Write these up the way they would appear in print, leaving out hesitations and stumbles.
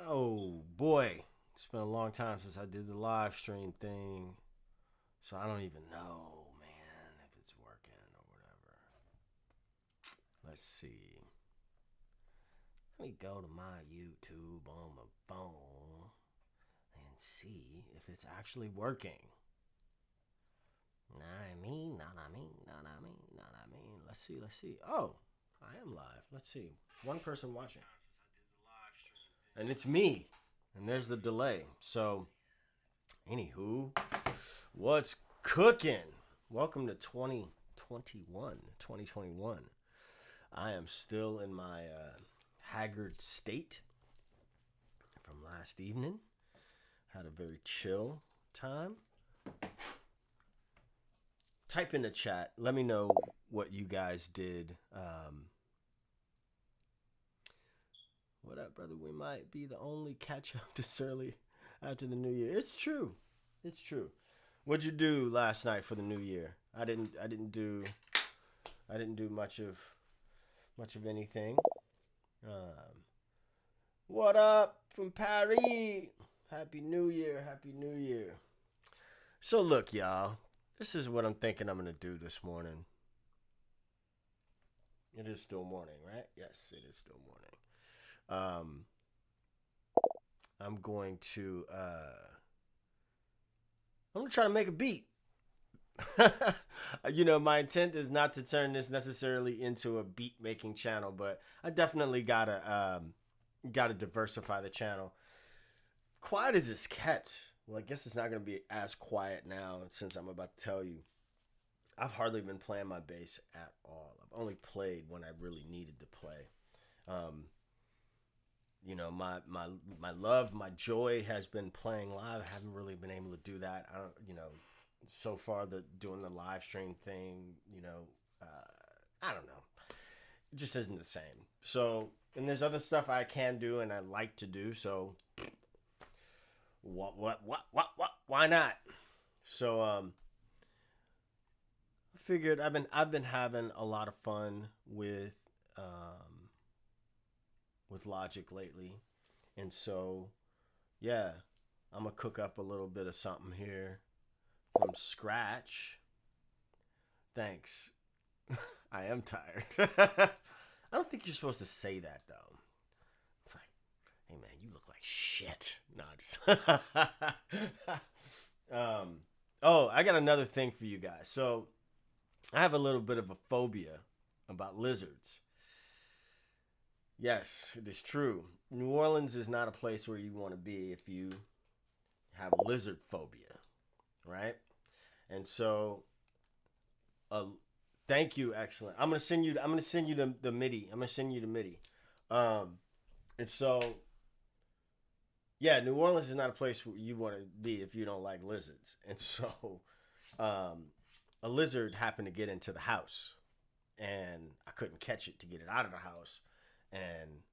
Oh boy, it's been a long time since I did the live stream thing, so I don't even know, man, if it's working or whatever. Let's see. Let me go to my YouTube on my phone and see if it's actually working. Know what I mean? Know what I mean? Know what I mean? Know what I mean? Let's see. Let's see. Oh, I am live. Let's see. One person watching. And it's me. And there's the delay. So, anywho, what's cooking? Welcome to 2021. I am still in my haggard state from last evening. Had a very chill time. Type in the chat. Let me know what you guys did. What up, brother? We might be the only catch up this early after the new year. It's true. It's true. What'd you do last night for the new year? I didn't do much of anything. What up from Paris? Happy New Year. Happy New Year. So look, y'all. This is what I'm thinking I'm going to do this morning. It is still morning, right? Yes, it is still morning. I'm going to try to make a beat. My intent is not to turn this necessarily into a beat making channel, but I definitely gotta diversify the channel. Quiet as it's kept. Well, I guess it's not gonna be as quiet now since I'm about to tell you. I've hardly been playing my bass at all. I've only played when I really needed to play. My love, my joy has been playing live. I haven't really been able to do that. So far doing the live stream thing, I don't know. It just isn't the same. So, and there's other stuff I can do and I like to do. So, what? Why not? So, I figured I've been having a lot of fun with Logic lately, and so yeah, I'm gonna cook up a little bit of something here from scratch. Thanks. I am tired. I don't think you're supposed to say that though. It's like, hey man, you look like shit. No, just oh, I got another thing for you guys. So I have a little bit of a phobia about lizards. Yes, it is true. New Orleans is not a place where you want to be if you have lizard phobia, right? And so, thank you, excellent. I'm gonna send you the MIDI. I'm gonna send you the MIDI. And so, yeah, New Orleans is not a place where you want to be if you don't like lizards. And so, a lizard happened to get into the house, and I couldn't catch it to get it out of the house. And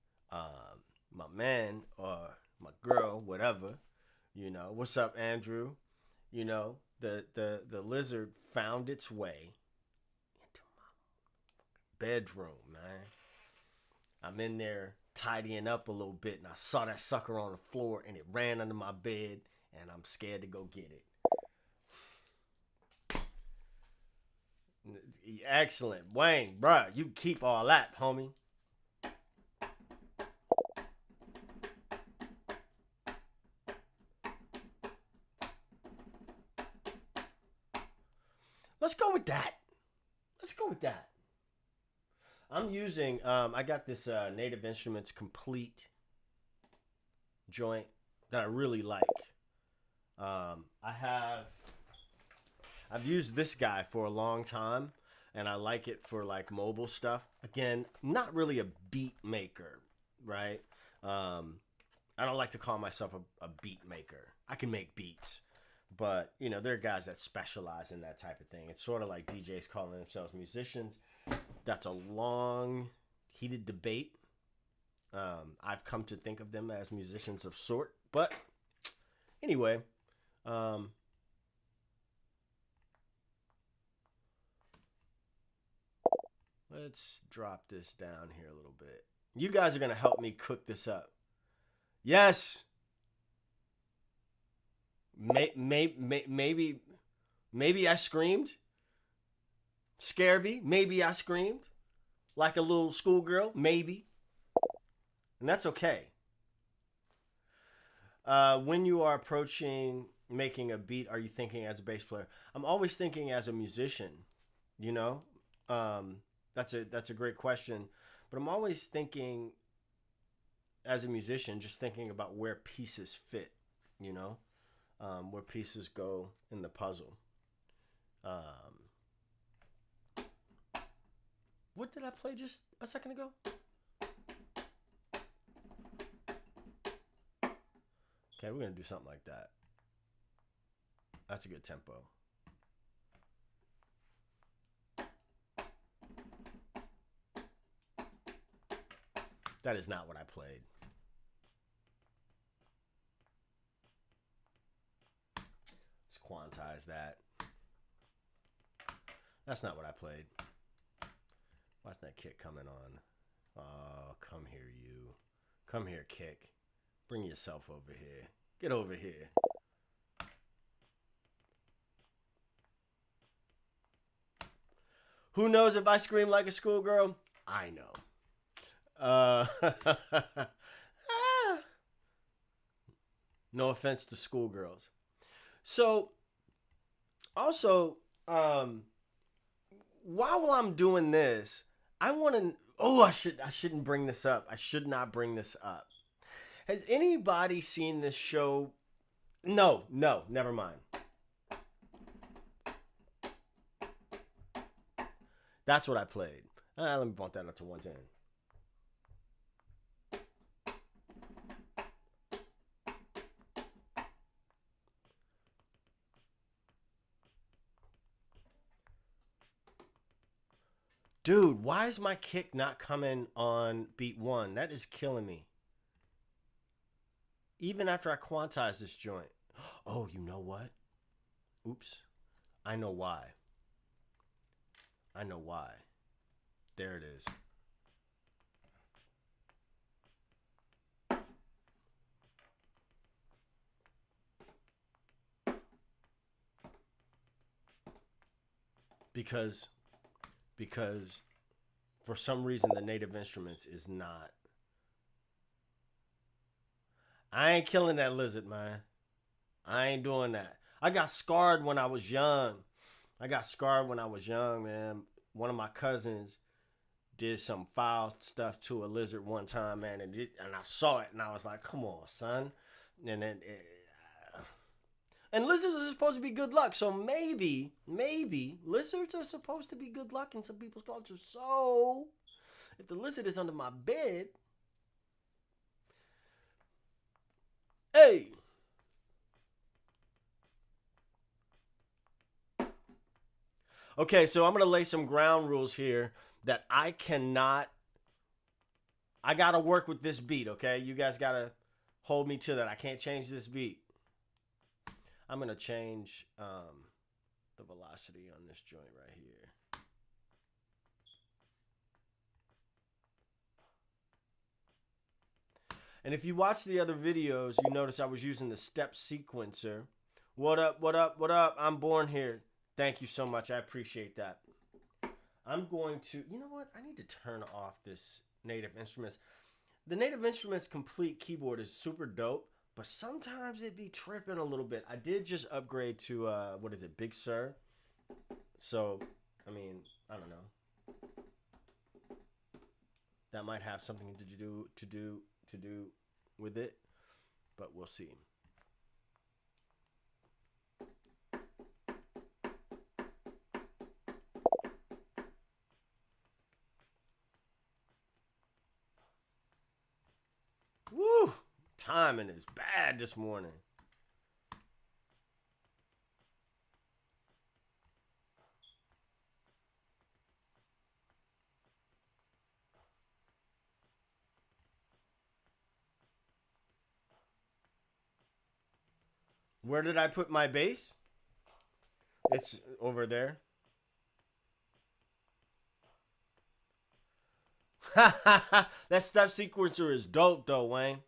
my man or my girl, whatever, what's up, Andrew? The lizard found its way into my bedroom, man. I'm in there tidying up a little bit, and I saw that sucker on the floor, and it ran under my bed, and I'm scared to go get it. Excellent. Wayne, bruh, you keep all that, homie. Let's go with that. I'm using, I got this Native Instruments Complete joint that I really like. I've used this guy for a long time, and I like it for like mobile stuff. Again, not really a beat maker, right? I don't like to call myself a beat maker. I can make beats. But, there are guys that specialize in that type of thing. It's sort of like DJs calling themselves musicians. That's a long, heated debate. I've come to think of them as musicians of sort. But, anyway, Let's drop this down here a little bit. You guys are going to help me cook this up. Yes. Maybe I screamed. Scareby. Maybe I screamed. Like a little schoolgirl. Maybe. And that's okay. When you are approaching making a beat, are you thinking as a bass player? I'm always thinking as a musician, you know? That's a great question. But I'm always thinking as a musician, just thinking about where pieces fit, you know? Where pieces go in the puzzle. What did I play just a second ago? Okay, we're going to do something like that. That's a good tempo. That is not what I played. Let's quantize that. That's not what I played. Why's that kick coming on? Oh, come here, you. Come here, kick. Bring yourself over here. Get over here. Who knows if I scream like a schoolgirl? I know. No offense to schoolgirls. So, also, while I'm doing this, I want to. Oh, I shouldn't bring this up. I should not bring this up. Has anybody seen this show? No, never mind. That's what I played. Let me bump that up to 110. Dude, why is my kick not coming on beat 1? That is killing me. Even after I quantize this joint. Oh, you know what? Oops. I know why. I know why. There it is. Because for some reason the native instruments is not. I ain't killing that lizard, man. I ain't doing that. I got scarred when I was young. Man. One of my cousins did some foul stuff to a lizard one time, man, and I saw it, and I was like, "Come on, son." And then, and lizards are supposed to be good luck, so maybe lizards are supposed to be good luck in some people's cultures. So, if the lizard is under my bed, hey. Okay, so I'm going to lay some ground rules here that I got to work with this beat, okay? You guys got to hold me to that. I can't change this beat. I'm going to change the velocity on this joint right here. And if you watch the other videos, you notice I was using the step sequencer. What up, what up, what up? I'm born here. Thank you so much. I appreciate that. I'm going to, you know what? I need to turn off this Native Instruments. The Native Instruments complete keyboard is super dope, but sometimes it be tripping a little bit. I did just upgrade to, what is it, Big Sur? So, I mean, I don't know. That might have something to do with it, but we'll see. Woo! Timing is bad this morning. Where did I put my bass? It's over there. That step sequencer is dope though, Wayne.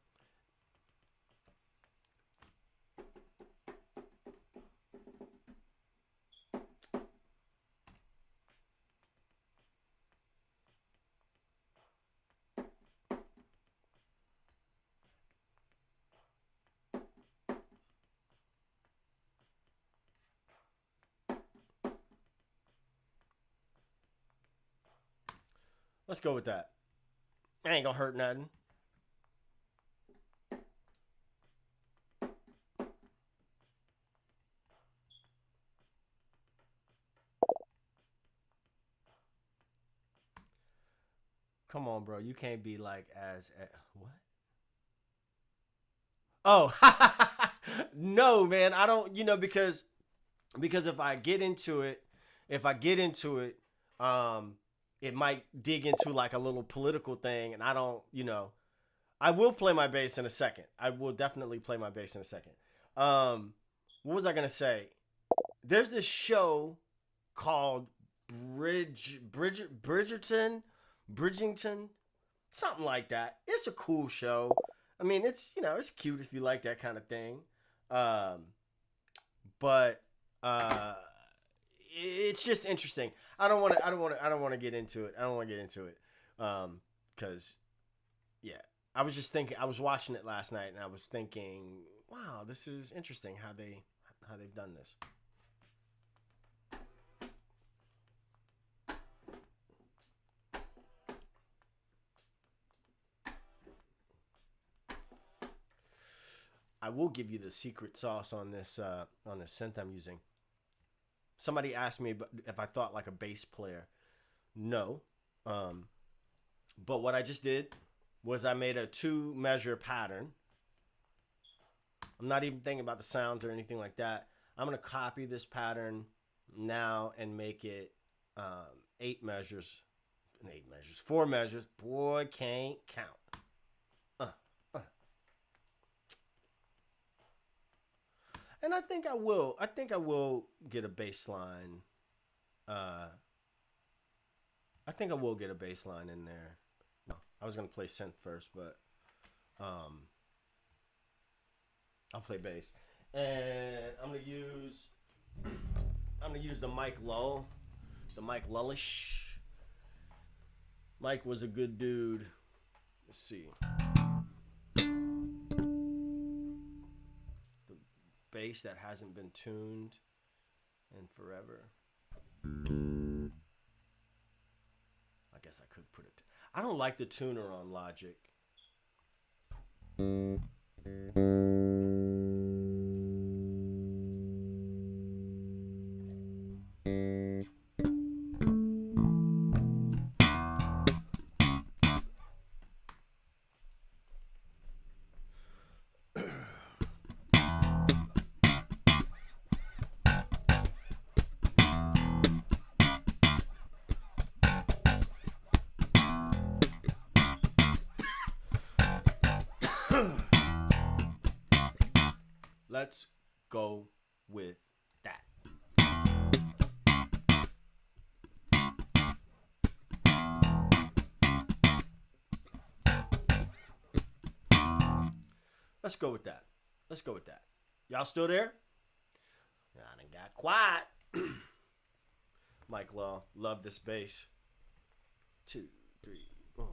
Let's go with that. I ain't gonna hurt nothing. Come on, bro. You can't be like as what? Oh, no, man. I don't. Because if I get into it, if I get into it, it might dig into like a little political thing, and I don't. I will play my bass in a second. I will definitely play my bass in a second. What was I gonna say? There's this show called Bridgerton, something like that. It's a cool show. I mean, it's cute if you like that kind of thing. Um, but it's just interesting. I don't want to get into it. I don't want to get into it. Cause yeah, I was just thinking. I was watching it last night, and I was thinking, wow, this is interesting how they've done this. I will give you the secret sauce on this synth I'm using. Somebody asked me if I thought like a bass player. No, but what I just did was I made a 2-measure pattern. I'm not even thinking about the sounds or anything like that. I'm gonna copy this pattern now and make it 8 measures, 4 measures. Boy, can't count. Uh, uh. And I think I will. I think I will get a bass line. I think I will get a bass line in there. No, I was gonna play synth first, but I'll play bass. And I'm gonna use the Mike Lull, the Mike Lullish. Mike was a good dude. Let's see. The bass that hasn't been tuned in forever. I guess I could put it. I don't like the tuner on Logic. Let's go with that. Let's go with that. Let's go with that. Y'all still there? I done got quiet. Mike Law, love this bass. 2, 3, 4.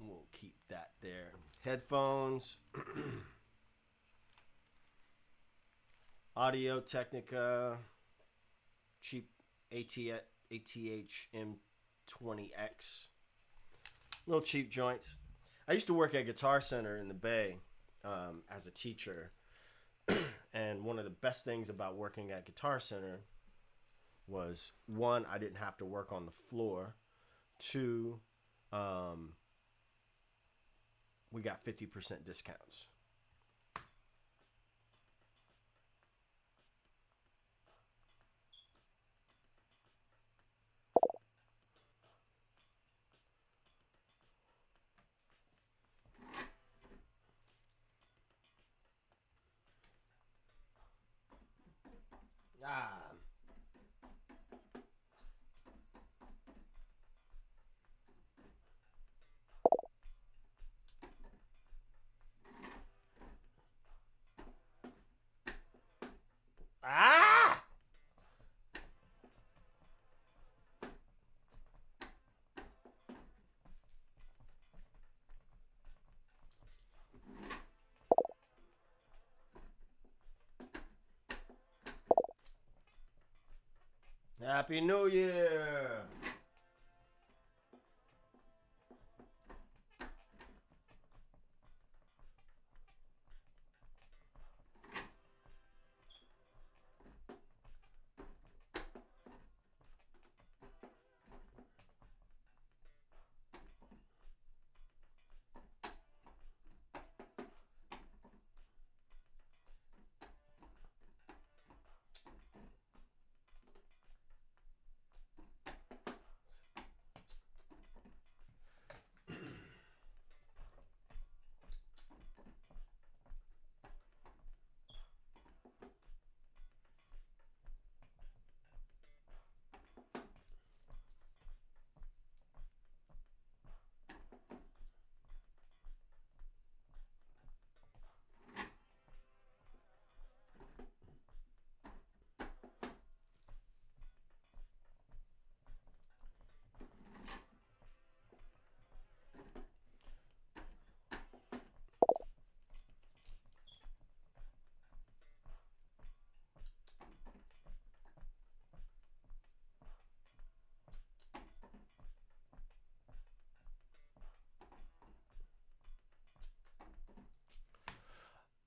We'll keep that there. Headphones. Audio Technica. Cheap ATH M20X. Little cheap joints. I used to work at Guitar Center in the Bay as a teacher. And one of the best things about working at Guitar Center was, one, I didn't have to work on the floor. Two, we got 50% discounts. Happy New Year.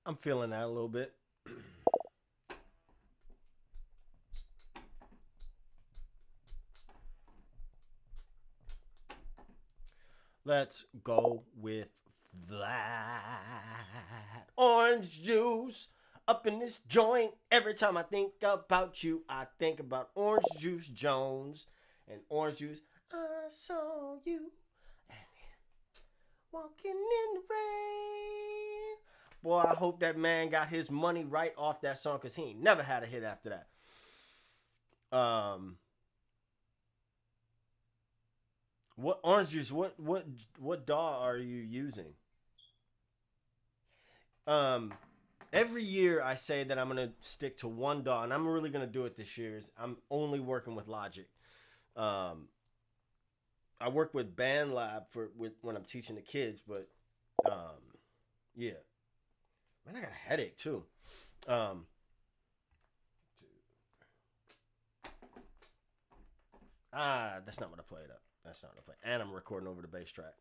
I'm feeling that a little bit. Let's go with that. Orange juice up in this joint. Every time I think about you, I think about Orange Juice Jones and Orange Juice. I saw you walking in the rain. Boy, I hope that man got his money right off that song because he ain't never had a hit after that. What orange juice? What DAW are you using? Um, every year I say that I'm gonna stick to one DAW, and I'm really gonna do it this year. I'm only working with Logic. Um, I work with BandLab when I'm teaching the kids, but yeah, man, I got a headache too. Um, that's not what I played up. That's not what I play. And I'm recording over the bass track.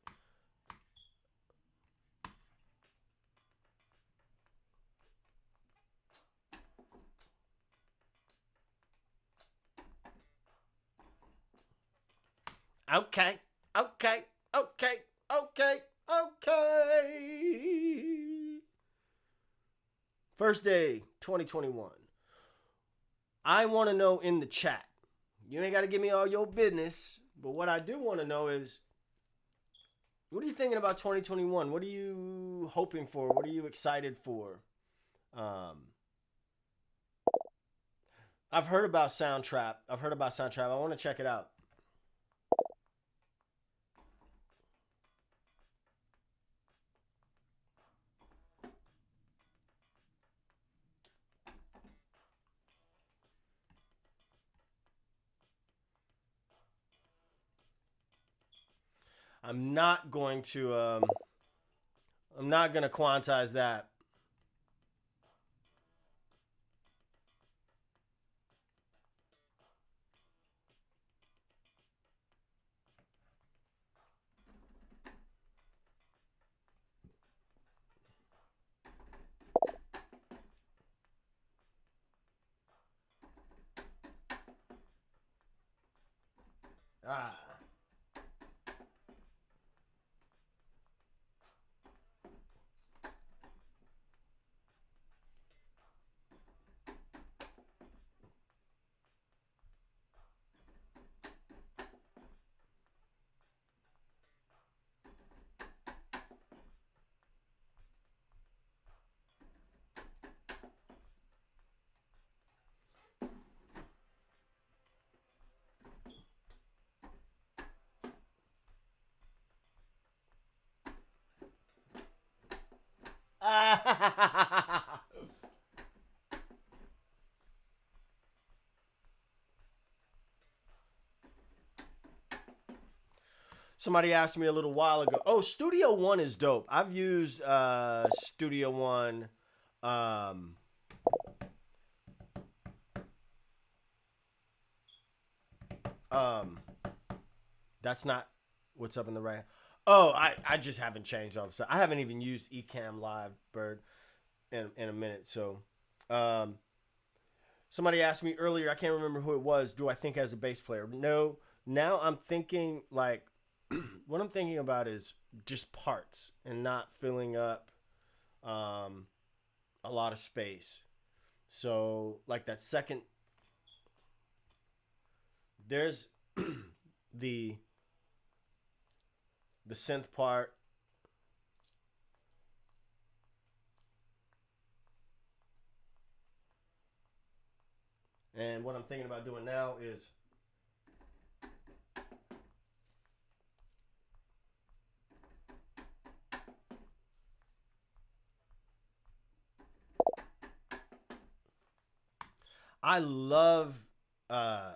Okay, okay, okay, okay, okay. First day, 2021. I want to know in the chat. You ain't got to give me all your business, but what I do want to know is, what are you thinking about 2021? What are you hoping for? What are you excited for? Um, I've heard about Soundtrap. I want to check it out. I'm not going to. I'm not going to quantize that. Ah. Somebody asked me a little while ago. Oh, Studio One is dope. I've used Studio One. Um, That's not what's up in the right. Oh, I just haven't changed all the stuff. I haven't even used Ecamm Live Bird in a minute. So, somebody asked me earlier. I can't remember who it was. Do I think as a bass player? No. Now I'm thinking like what I'm thinking about is just parts and not filling up a lot of space. So like that second, there's the synth part. And what I'm thinking about doing now is I love uh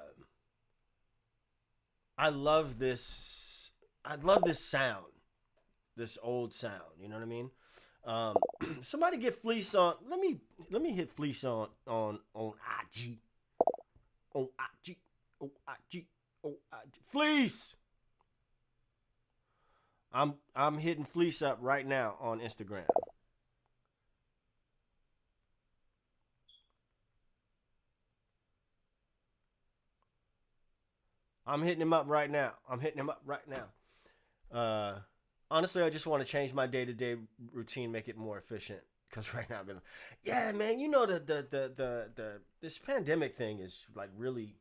I love this sound. This old sound, you know what I mean? Somebody get Fleece on. Let me hit Fleece on IG. On IG. On IG. On IG. Fleece. I'm hitting Fleece up right now on Instagram. I'm hitting him up right now. Honestly, I just want to change my day-to-day routine, make it more efficient. Because right now, yeah, man, you know the this pandemic thing is like really.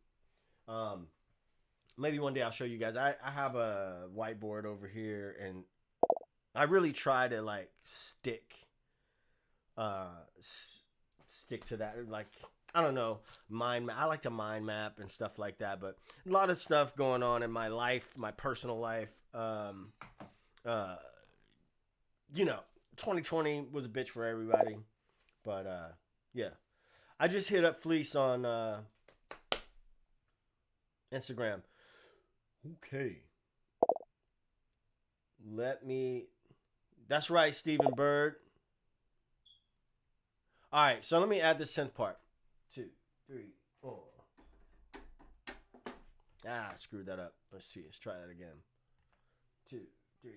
Maybe one day I'll show you guys. I have a whiteboard over here, and I really try to like stick to that. Like I don't know, I like to mind map and stuff like that. But a lot of stuff going on in my life, my personal life. You know, 2020 was a bitch for everybody, but yeah, I just hit up Fleece on Instagram. Okay, that's right, Stephen Bird. All right, so let me add the synth part. 2, 3, 4. I screwed that up. Let's see. Let's try that again. 2, 3.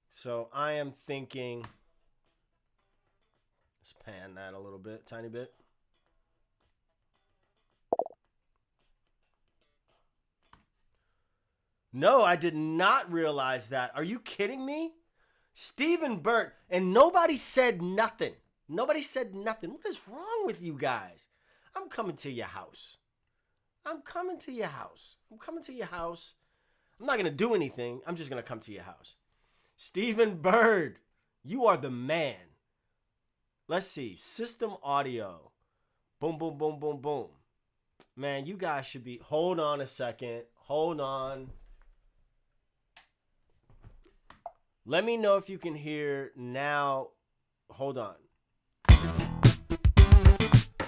So I am thinking. Let's pan that a little bit, tiny bit. No, I did not realize that. Are you kidding me? Stephen Burt, and nobody said nothing. Nobody said nothing. What is wrong with you guys? I'm coming to your house. I'm coming to your house. I'm not going to do anything. I'm just going to come to your house. Stephen Bird, you are the man. Let's see. System audio. Boom, boom, boom, boom, boom. Man, you guys should be... Hold on a second. Hold on. Let me know if you can hear now. Hold on.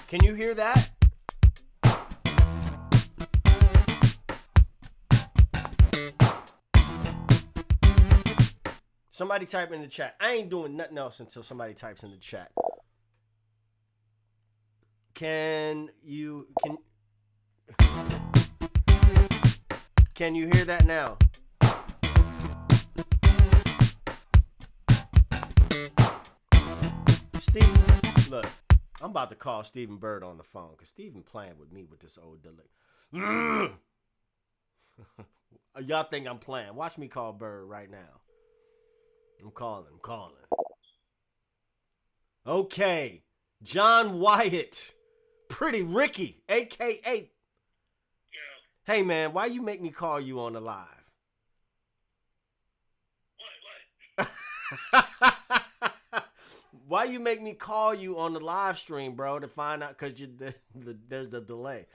Can you hear that? Somebody type in the chat. I ain't doing nothing else until somebody types in the chat. Can you hear that now? Steve, look, I'm about to call Stephen Bird on the phone because Stephen playing with me with this old delay. Y'all think I'm playing. Watch me call Bird right now. I'm calling. Okay. John Wyatt. Pretty Ricky, a.k.a. Yeah. Hey, man, why you make me call you on the live? What? Why you make me call you on the live stream, bro, to find out because there's the delay.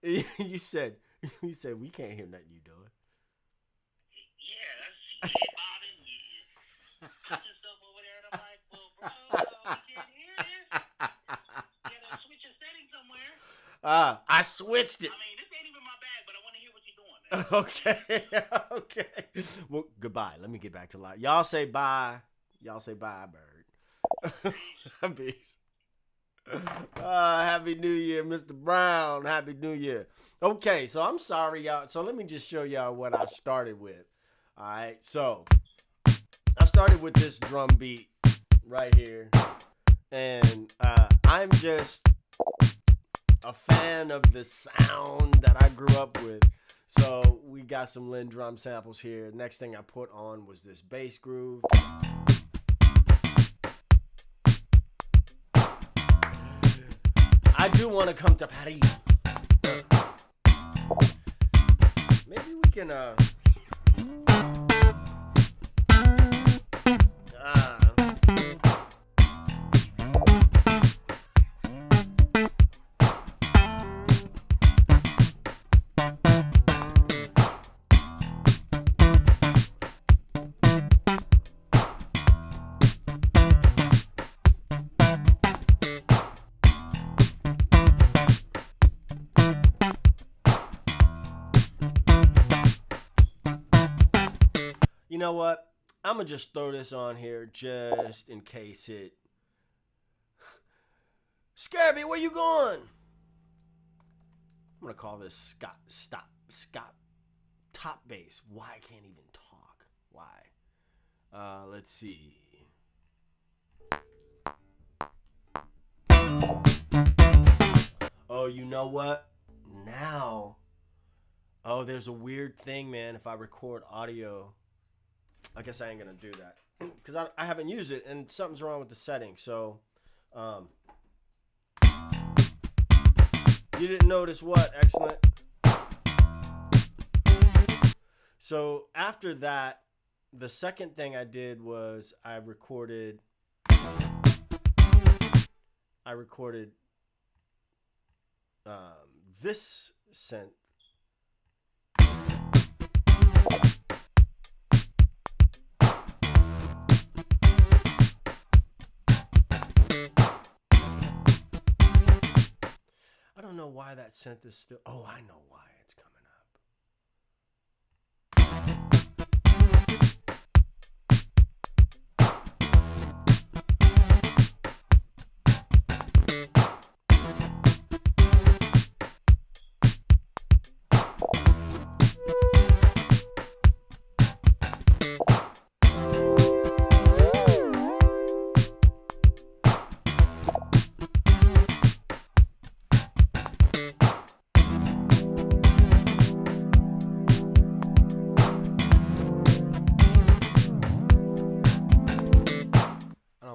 You said we can't hear nothing you doing. Yeah, that's bobbing you. Touching stuff over there, and I'm like, well, bro, we can't hear this. You gotta switch your setting somewhere. I switched it. I mean, this ain't even my bag, but I want to hear what you're doing, Okay. Okay. Well, goodbye. Let me get back to life. Y'all say bye. Y'all say bye, bird. Peace. Happy New Year, Mr. Brown. Happy New Year. Okay, so I'm sorry, y'all. So let me just show y'all what I started with. All right, so I started with this drum beat right here, and I'm just a fan of the sound that I grew up with. So we got some Lynn drum samples here. Next thing I put on was this bass groove. I do want to come to Paris. Maybe we can you know what? I'm going to just throw this on here just in case it... Scabby, where you going? I'm going to call this Scott top bass. Why I can't even talk? Why? Let's see. Oh, you know what? Now... Oh, there's a weird thing, man. If I record audio... I guess I ain't going to do that. Because I haven't used it, and something's wrong with the setting. So, you didn't notice what? Excellent. So, after that, the second thing I did was I recorded this synth. I don't know why that synth is still... Oh, I know why it's coming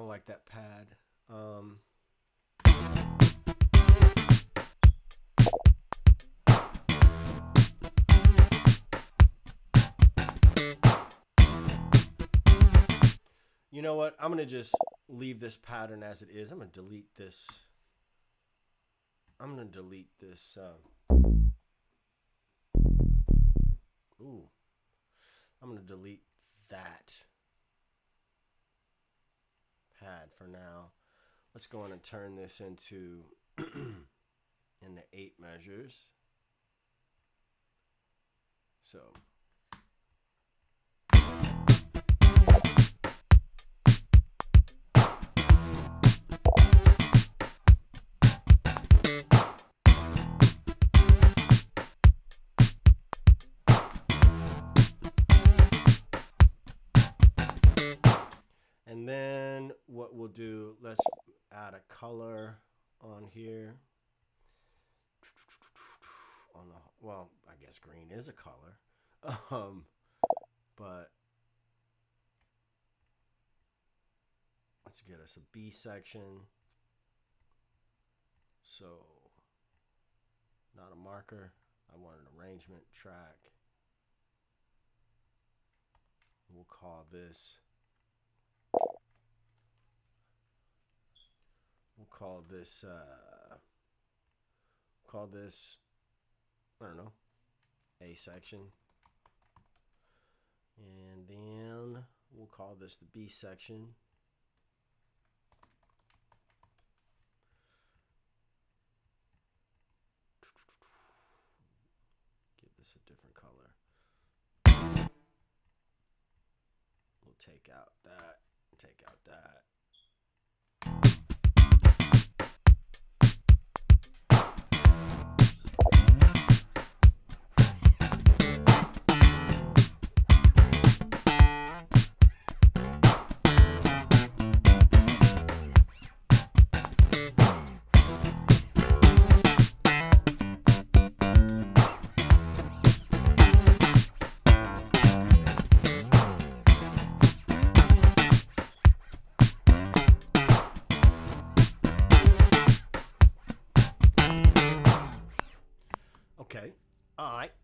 like that pad. You know what? I'm going to just leave this pattern as it is. I'm going to delete this. I'm going to delete this. I'm going to delete that pad for now. Let's go in and turn this into into 8 measures. So and then what we'll do, let's add a color on here. On the, well, I guess green is a color. But let's get us a B section. So not a marker. I want an arrangement track. We'll call this I don't know, A section. And then we'll call this the B section. Give this a different color. take out that. Take out that. Okay. I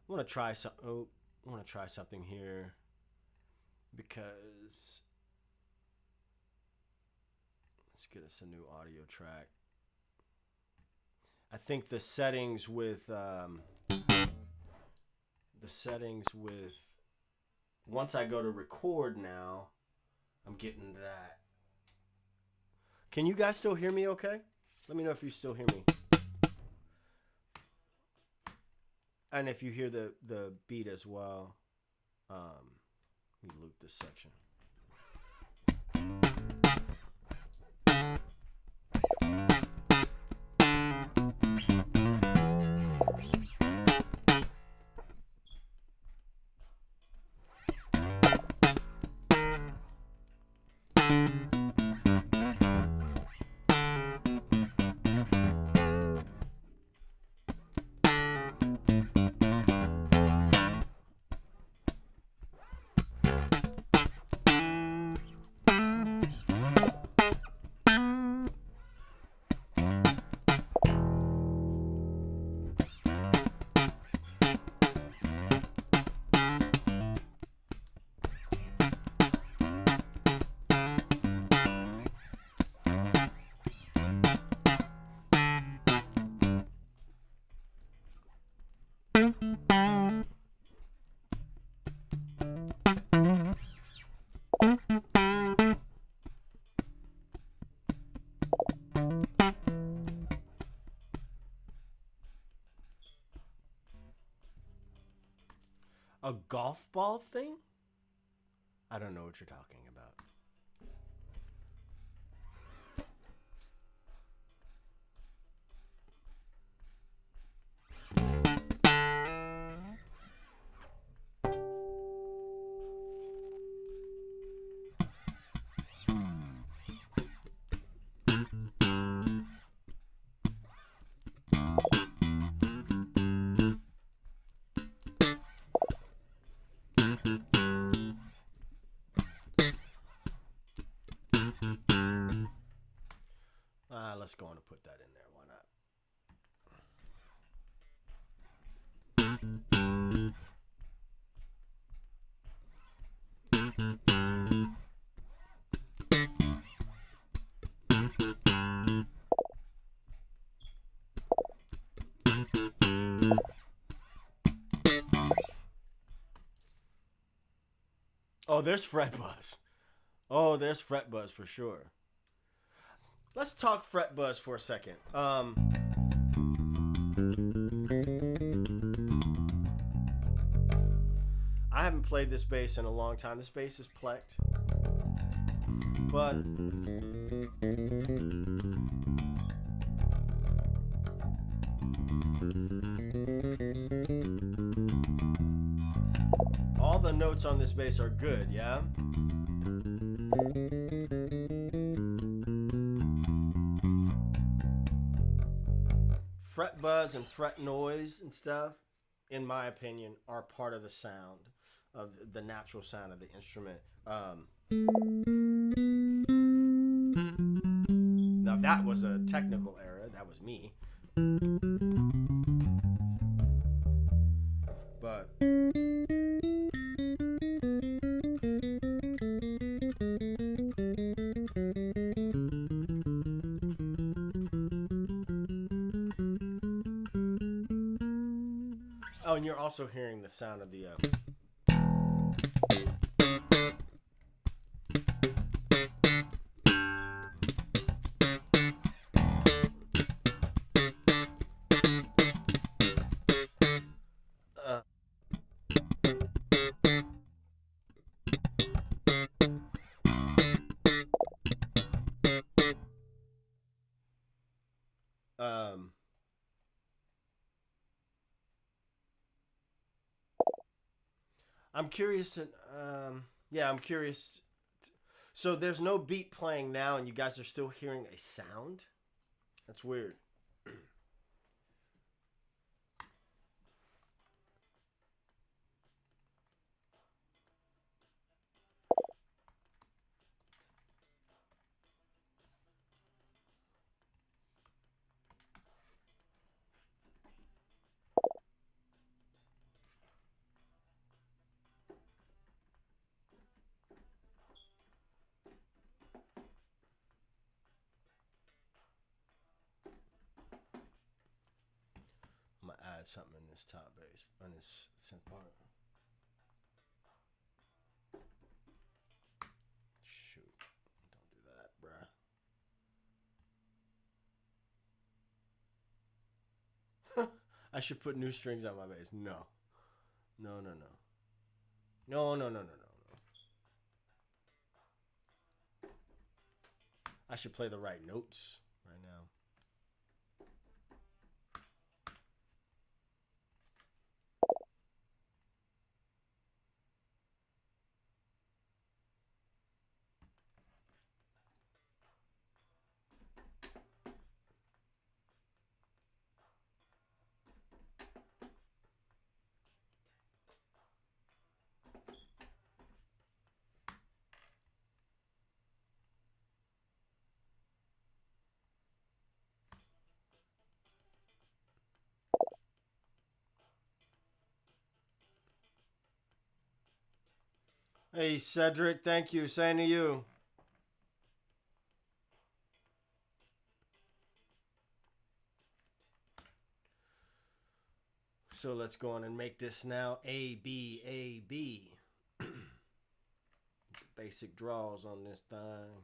want to try some. Oh, I want to try something here because let's get us a new audio track. I think the settings with once I go to record now, I'm getting that. Can you guys still hear me? Okay. Let me know if you still hear me. And if you hear the beat as well. Let me loop this section. A golf ball thing? I don't know what you're talking about. Let's go on and put that in there. Why not? Oh, there's fret buzz. Oh, there's fret buzz for sure. Let's talk fret buzz for a second. I haven't played this bass in a long time. This bass is plecked. But all the notes on this bass are good, yeah? Fret buzz and fret noise and stuff, in my opinion, are part of the sound, of the natural sound of the instrument. Now that was a technical error. That was me. But oh, and you're also hearing the sound of the I'm curious to. Yeah, I'm curious. So there's no beat playing now, and you guys are still hearing a sound. That's weird. I'm gonna add something in this top bass on this synth part. Shoot, don't do that, bruh. I should put new strings on my bass. No, no, no, no, no, no, no, no, no. I should play the right notes right now. Hey, Cedric, thank you. Same to you. So let's go on and make this now A, B, A, B. Basic draws on this thing.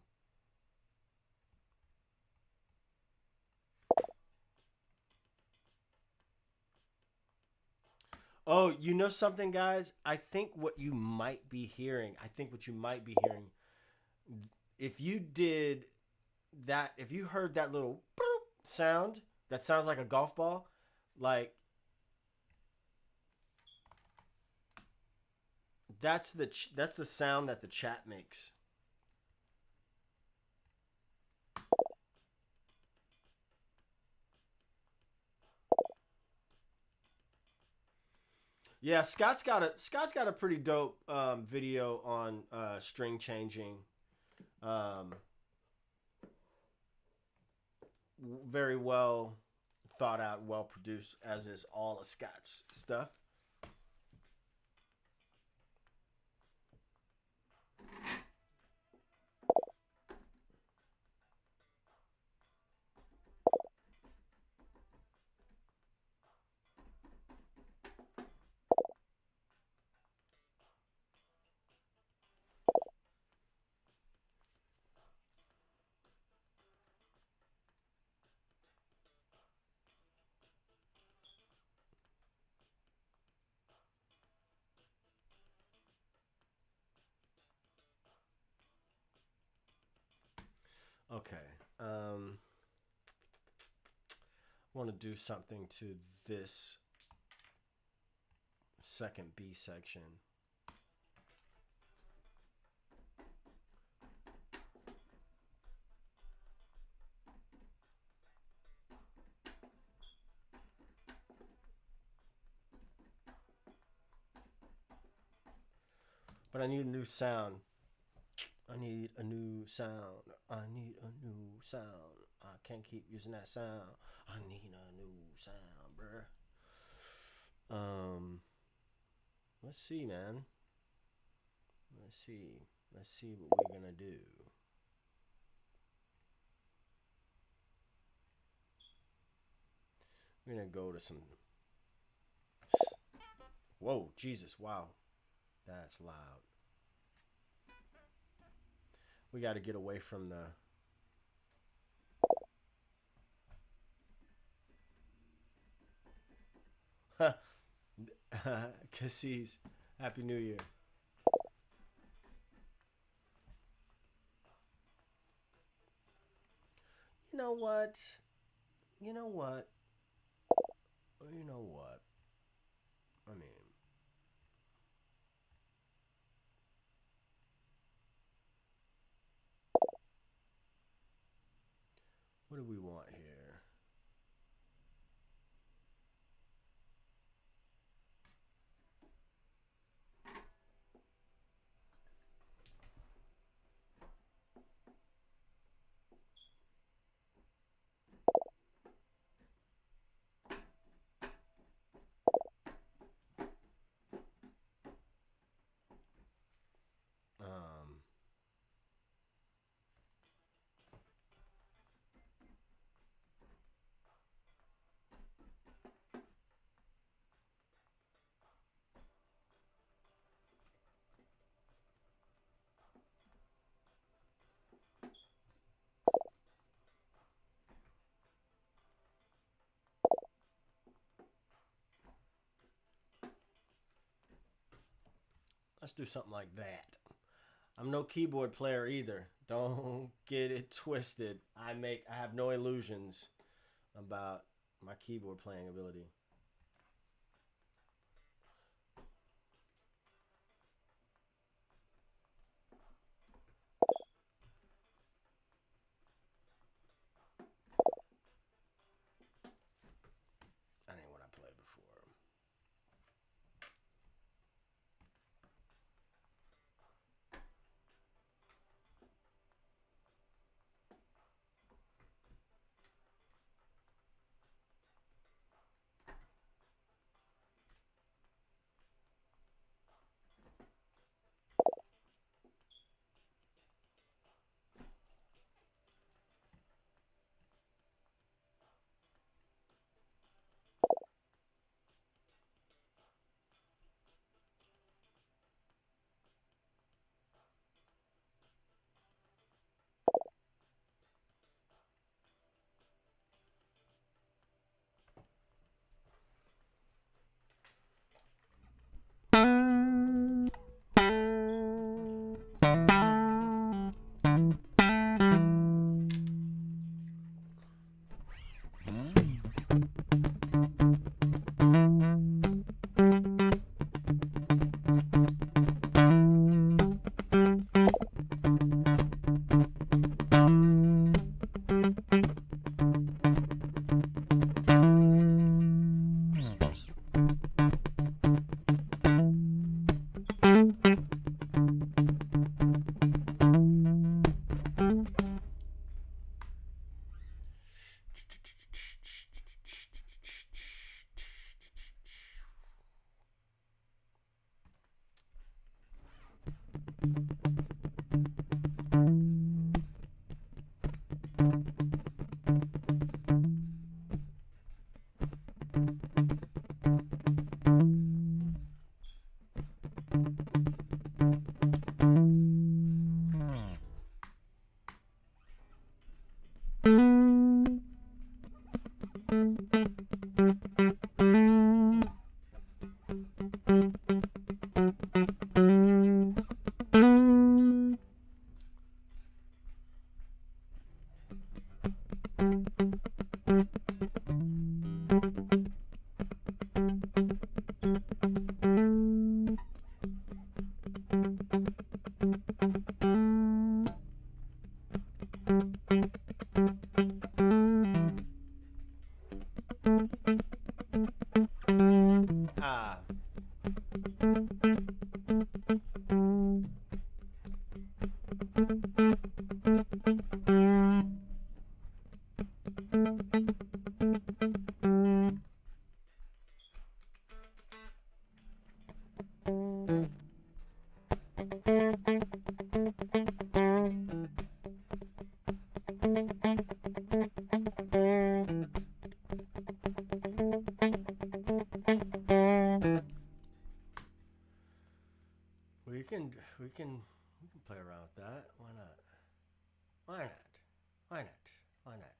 Oh, you know something, guys? I think what you might be hearing, if you did that, if you heard that little boop sound, that sounds like a golf ball, like that's the sound that the chat makes. Yeah, Scott's got a pretty dope video on string changing. Um, Very well thought out, well produced, as is all of Scott's stuff. Okay. I want to do something to this second B section. But I need a new sound. I need a new sound. I need a new sound. I can't keep using that sound. I need a new sound, bruh. Let's see, man. Let's see. Let's see what we're gonna do. We're gonna go to some. Whoa, Jesus! Wow, that's loud. We got to get away from the. Cassis, Happy New Year. You know what? You know what? You know what? I mean, What do we want here? Let's do something like that. I'm no keyboard player either. Don't get it twisted. I have no illusions about my keyboard playing ability. That ain't what I played before. We can play around with that. Why not? Why not? Why not? Why not?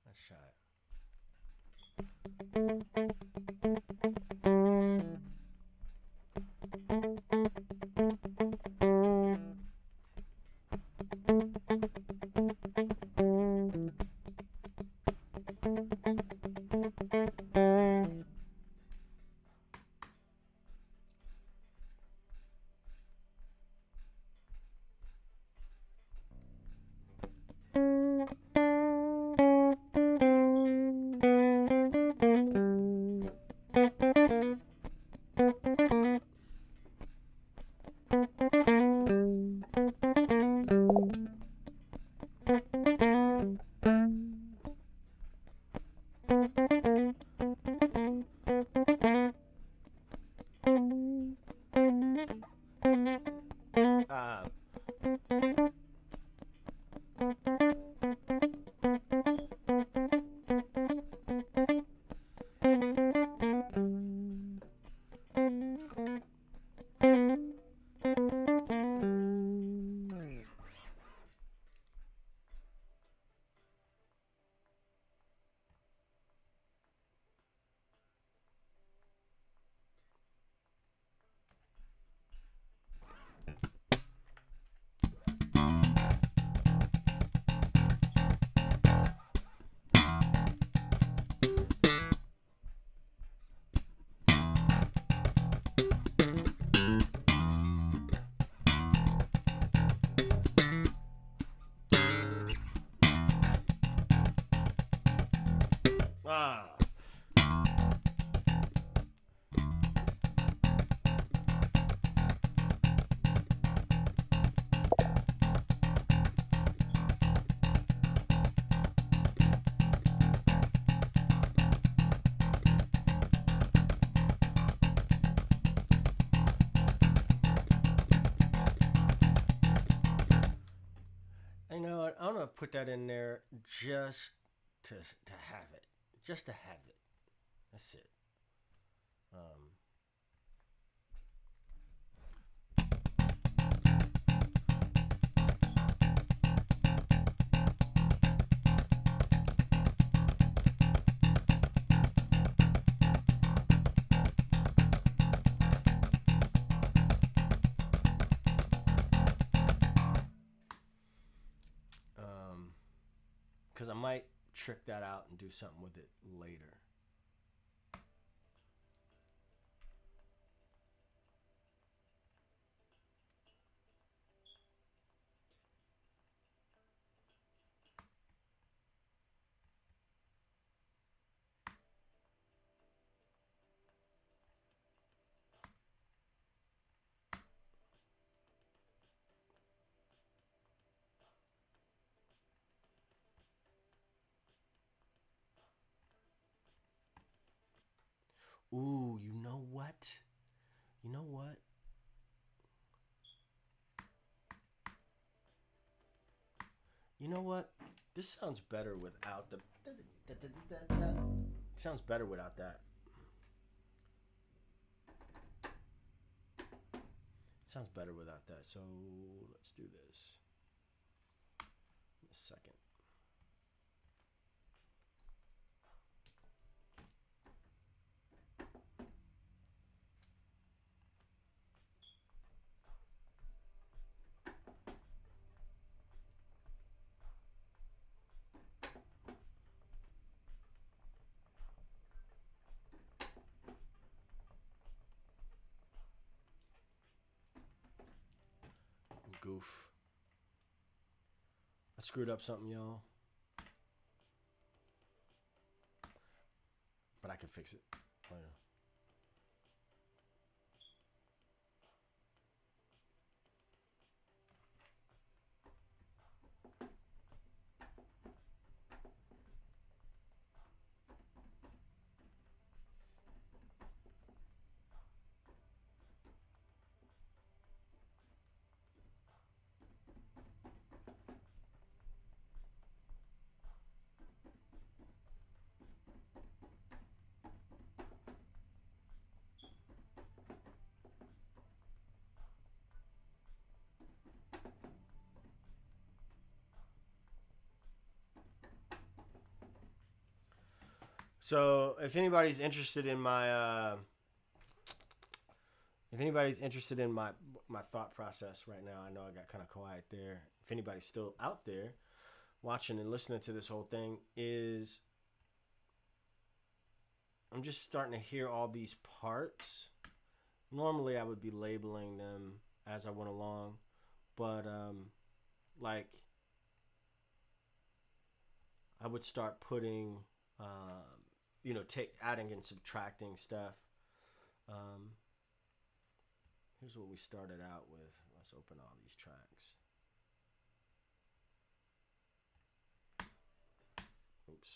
Let's try it. Ah. You know what? I'm gonna put that in there just to have it, just to have it. That's it. Because I might trick that out and do something with it later. Ooh, you know what? You know what? You know what? This sounds better without the. It sounds better without that. It sounds better without that. So let's do this. A second. Goof. I screwed up something, y'all. But I can fix it. Oh, yeah. So if anybody's interested in my my thought process right now, I know I got kind of quiet there. If anybody's still out there watching and listening to this whole thing, is I'm just starting to hear all these parts. Normally I would be labeling them as I went along, but like I would start putting adding and subtracting stuff. Here's what we started out with. Let's open all these tracks. Oops.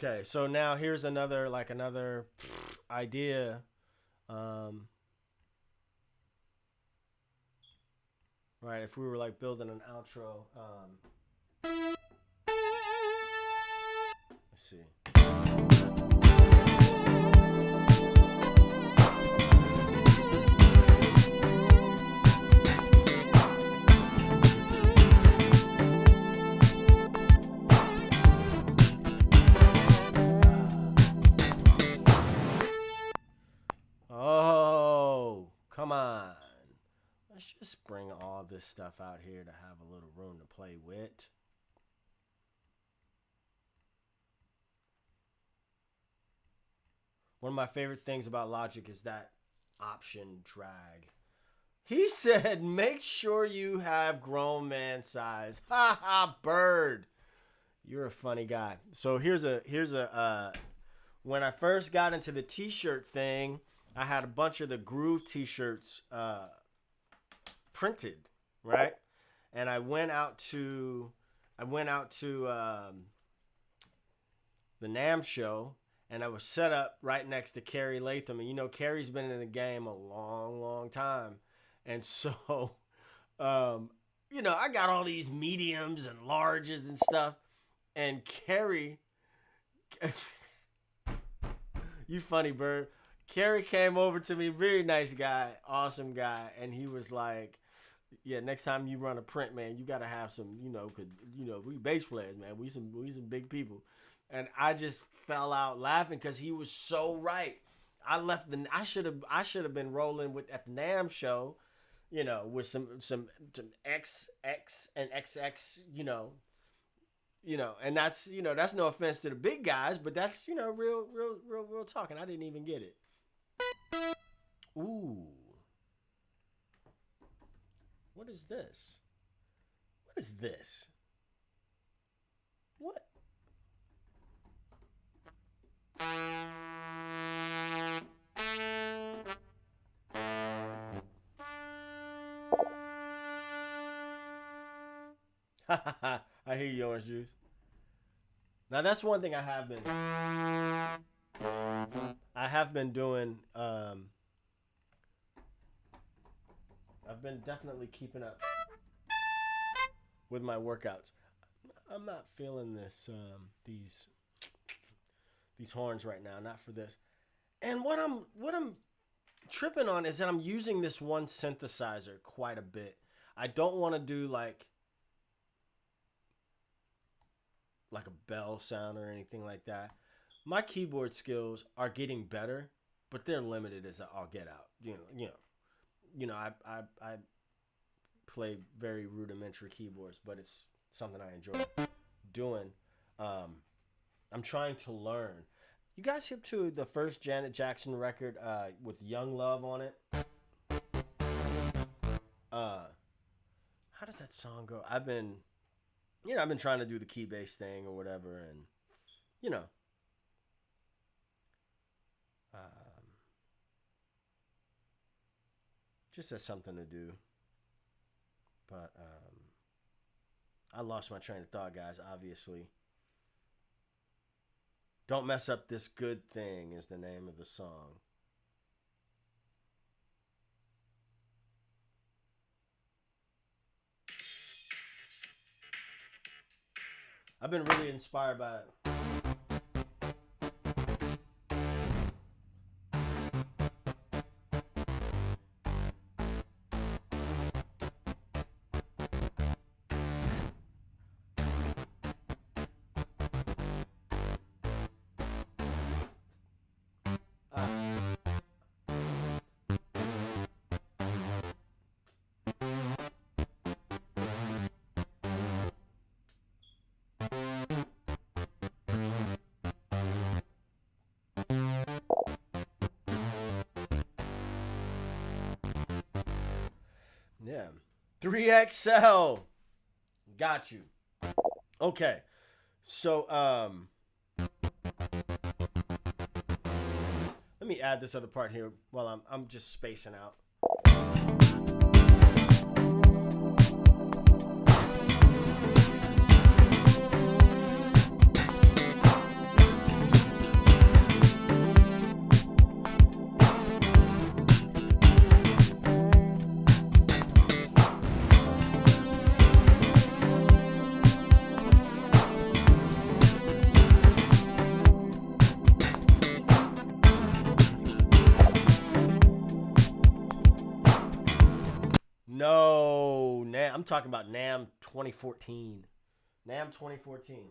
Okay, so now here's another idea. Right, if we were like building an outro, let's see. Oh, come on. Let's just bring all this stuff out here to have a little room to play with. One of my favorite things about Logic is that option drag. He said, make sure you have grown man size. Ha ha, bird. You're a funny guy. So here's a when I first got into the t-shirt thing, I had a bunch of the Groove t-shirts printed, right? And I went out to the NAMM show, and I was set up right next to Carrie Latham. And you know, Carrie's been in the game a long, long time. And so, you know, I got all these mediums and larges and stuff. And Carrie, you funny bird. Carrie came over to me, very nice guy, awesome guy. And he was like, yeah, next time you run a print, man, you got to have some, you know, cause, you know, we bass players, man. We some big people. And I just fell out laughing because he was so right. I should have been rolling with at the NAMM show, you know, with some XX and XX, you know, and that's, you know, that's no offense to the big guys, but that's, you know, real talk. And I didn't even get it. Ooh. What is this? What is this? What? I hear you, Orange Juice. Now that's one thing I have been doing. I've been definitely keeping up with my workouts. I'm not feeling these horns right now, not for this. And what I'm tripping on is that I'm using this one synthesizer quite a bit. I don't want to do like a bell sound or anything like that. My keyboard skills are getting better, but they're limited as I'll get out. I play very rudimentary keyboards, but it's something I enjoy doing. I'm trying to learn. You guys hip to the first Janet Jackson record with Young Love on it? How does that song go? I've been trying to do the key bass thing or whatever, and just as something to do. But I lost my train of thought, guys, obviously. Don't Mess Up This Good Thing is the name of the song. I've been really inspired by it. Yeah. 3XL. Got you. Okay. So, let me add this other part here while I'm just spacing out. I'm talking about NAMM 2014. NAMM 2014.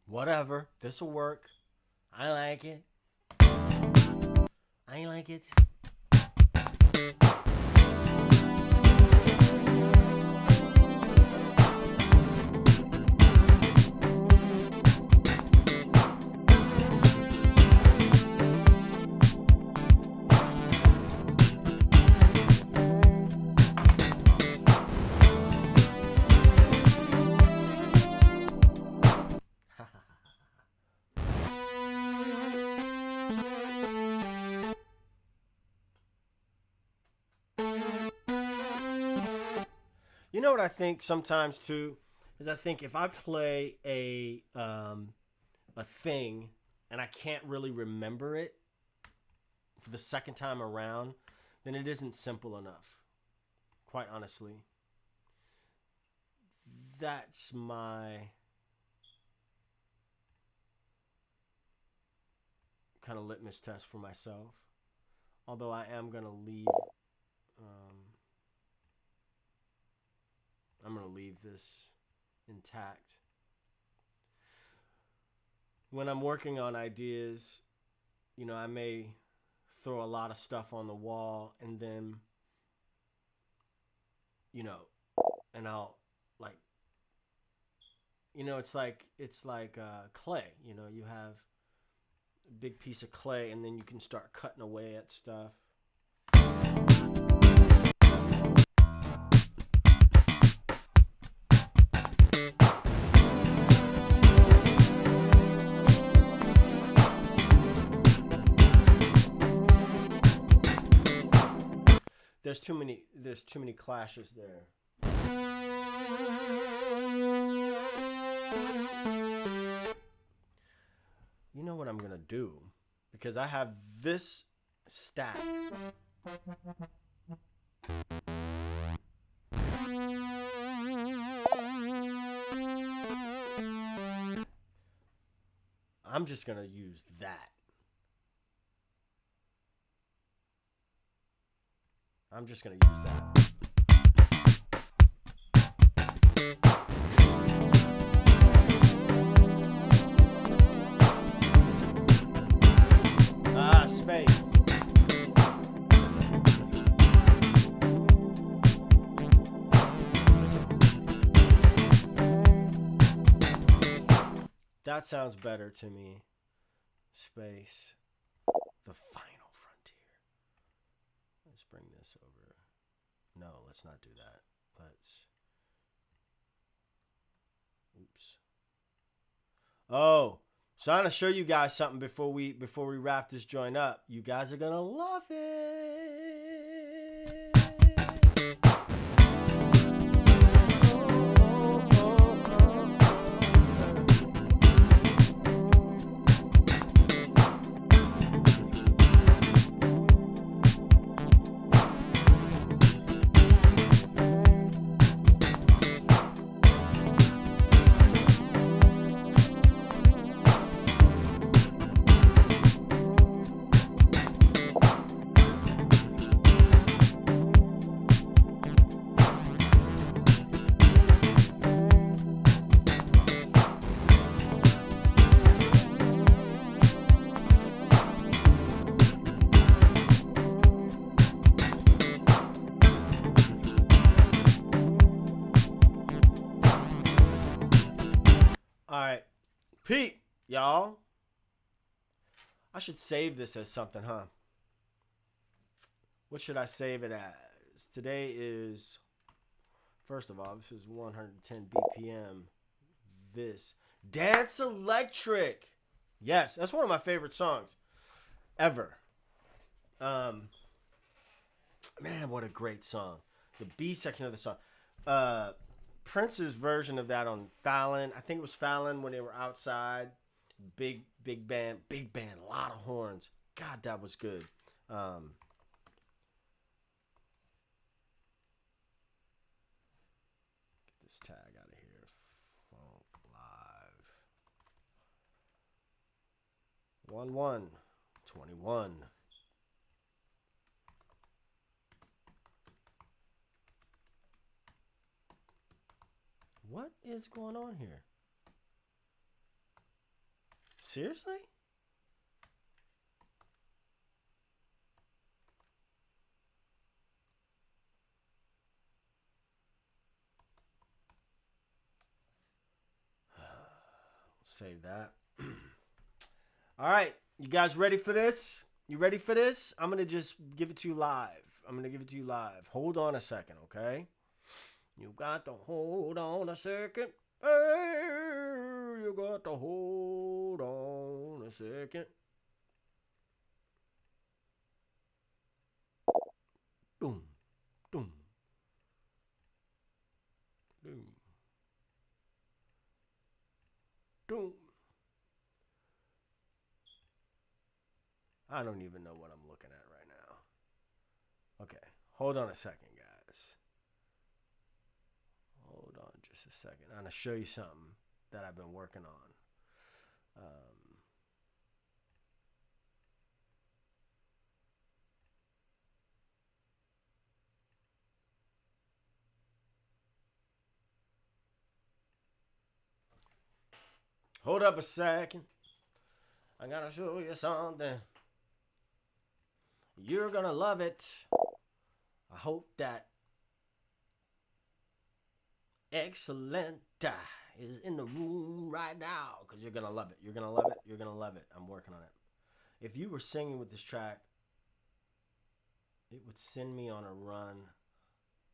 Whatever. This'll work. I like it. I like it. You know what I think sometimes too is I think if I play a thing and I can't really remember it for the second time around, then it isn't simple enough. Quite honestly, that's my kind of litmus test for myself. Although I am gonna leave. I'm going to leave this intact. When I'm working on ideas, you know, I may throw a lot of stuff on the wall and then, you know, and I'll like, you know, it's like clay, you know, you have a big piece of clay and then you can start cutting away at stuff. There's too many clashes there. You know what I'm gonna do? Because I have this stack. I'm just gonna use that. I'm just going to use that. Space. That sounds better to me. Space. The final frontier. Let's bring this over. No, let's not do that. Oops. Oh, so I'm gonna show you guys something before we wrap this joint up. You guys are gonna love it. All right. Pete, y'all. I should save this as something, huh? What should I save it as? Today is, first of all, this is 110 BPM. This. Dance Electric. Yes, that's one of my favorite songs ever. Man, what a great song. The B section of the song. Prince's version of that on Fallon. I think it was Fallon when they were outside. Big band, a lot of horns. God, that was good. Get this tag out of here. Funk Live. 1/1/21. What is going on here? Seriously? Save that. All right. You guys ready for this? You ready for this? I'm going to just give it to you live. Hold on a second, okay? You got to hold on a second. Hey, you got to hold on a second. Boom, boom, boom, boom. I don't even know what I'm looking at right now. Okay, hold on a second, guys. Hold on just a second. I'm going to show you something that I've been working on. Hold up a second. I got to show you something. You're going to love it. I hope that Excellent is in the room right now because you're going to love it. You're going to love it. You're going to love it. I'm working on it. If you were singing with this track, it would send me on a run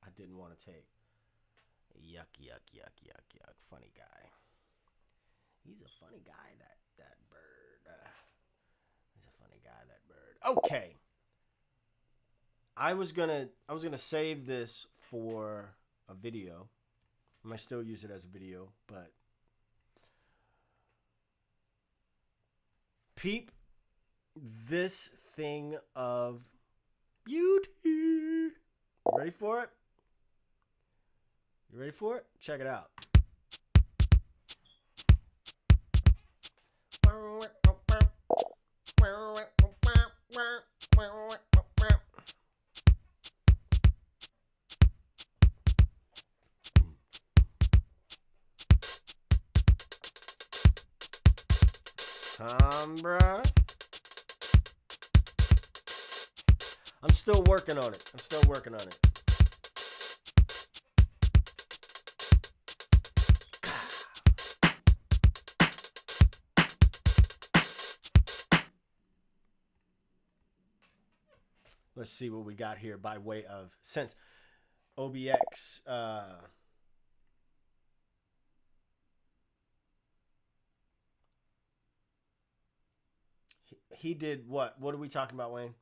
I didn't want to take. Yuck, yuck, yuck, yuck, yuck. Funny guy. He's a funny guy, that bird. He's a funny guy, that bird. Okay. I was gonna save this for a video. I might still use it as a video, but peep this thing of beauty. You ready for it? You ready for it? Check it out. Bruh. I'm still working on it. Let's see what we got here by way of since OBX. He did what? What are we talking about, Wayne?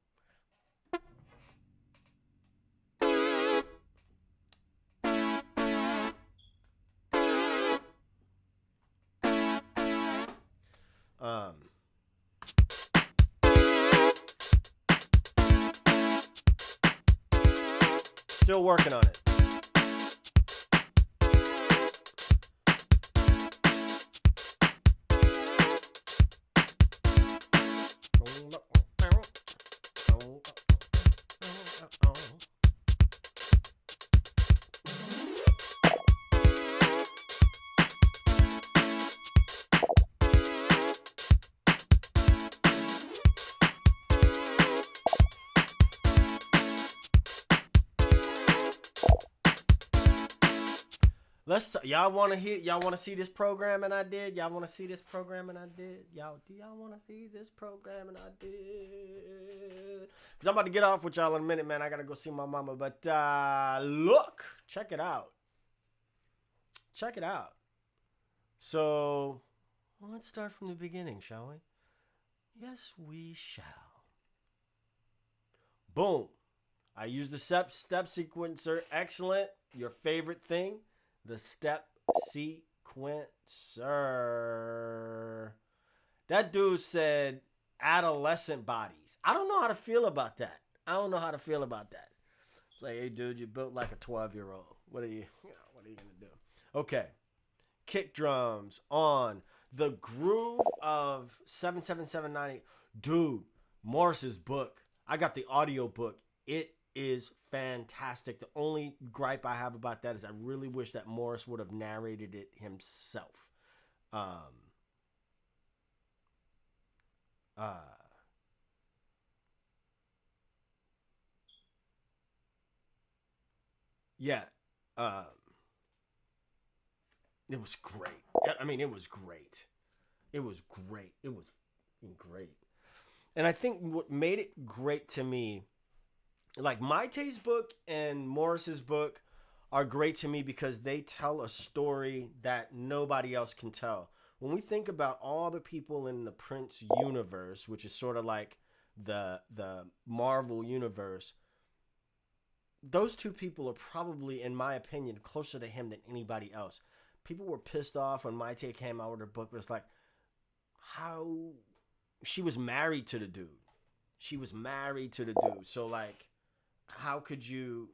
Still working on it. Y'all want to hear? Y'all want to see this programming I did? Y'all want to see this programming I did? Do y'all want to see this programming I did? Because I'm about to get off with y'all in a minute, man. I got to go see my mama. But look, check it out. Check it out. So, well, let's start from the beginning, shall we? Yes, we shall. Boom. I used the step sequencer. Excellent. Your favorite thing. The step sequencer. That dude said adolescent bodies. I don't know how to feel about that. It's like, hey, dude, you built like a 12-year-old. What are you going to do? Okay. Kick drums on the groove of 77798. Dude, Morris's book. I got the audio book. It is fantastic. The only gripe I have about that is I really wish that Morris would have narrated it himself. Yeah. It was great. I mean, it was great. It was great. It was great. And I think what made it great to me, like Maite's book and Morris's book are great to me because they tell a story that nobody else can tell. When we think about all the people in the Prince universe, which is sort of like the Marvel universe, those two people are probably, in my opinion, closer to him than anybody else. People were pissed off when Maite came out with her book, but it's like, how she was married to the dude. So like, how could you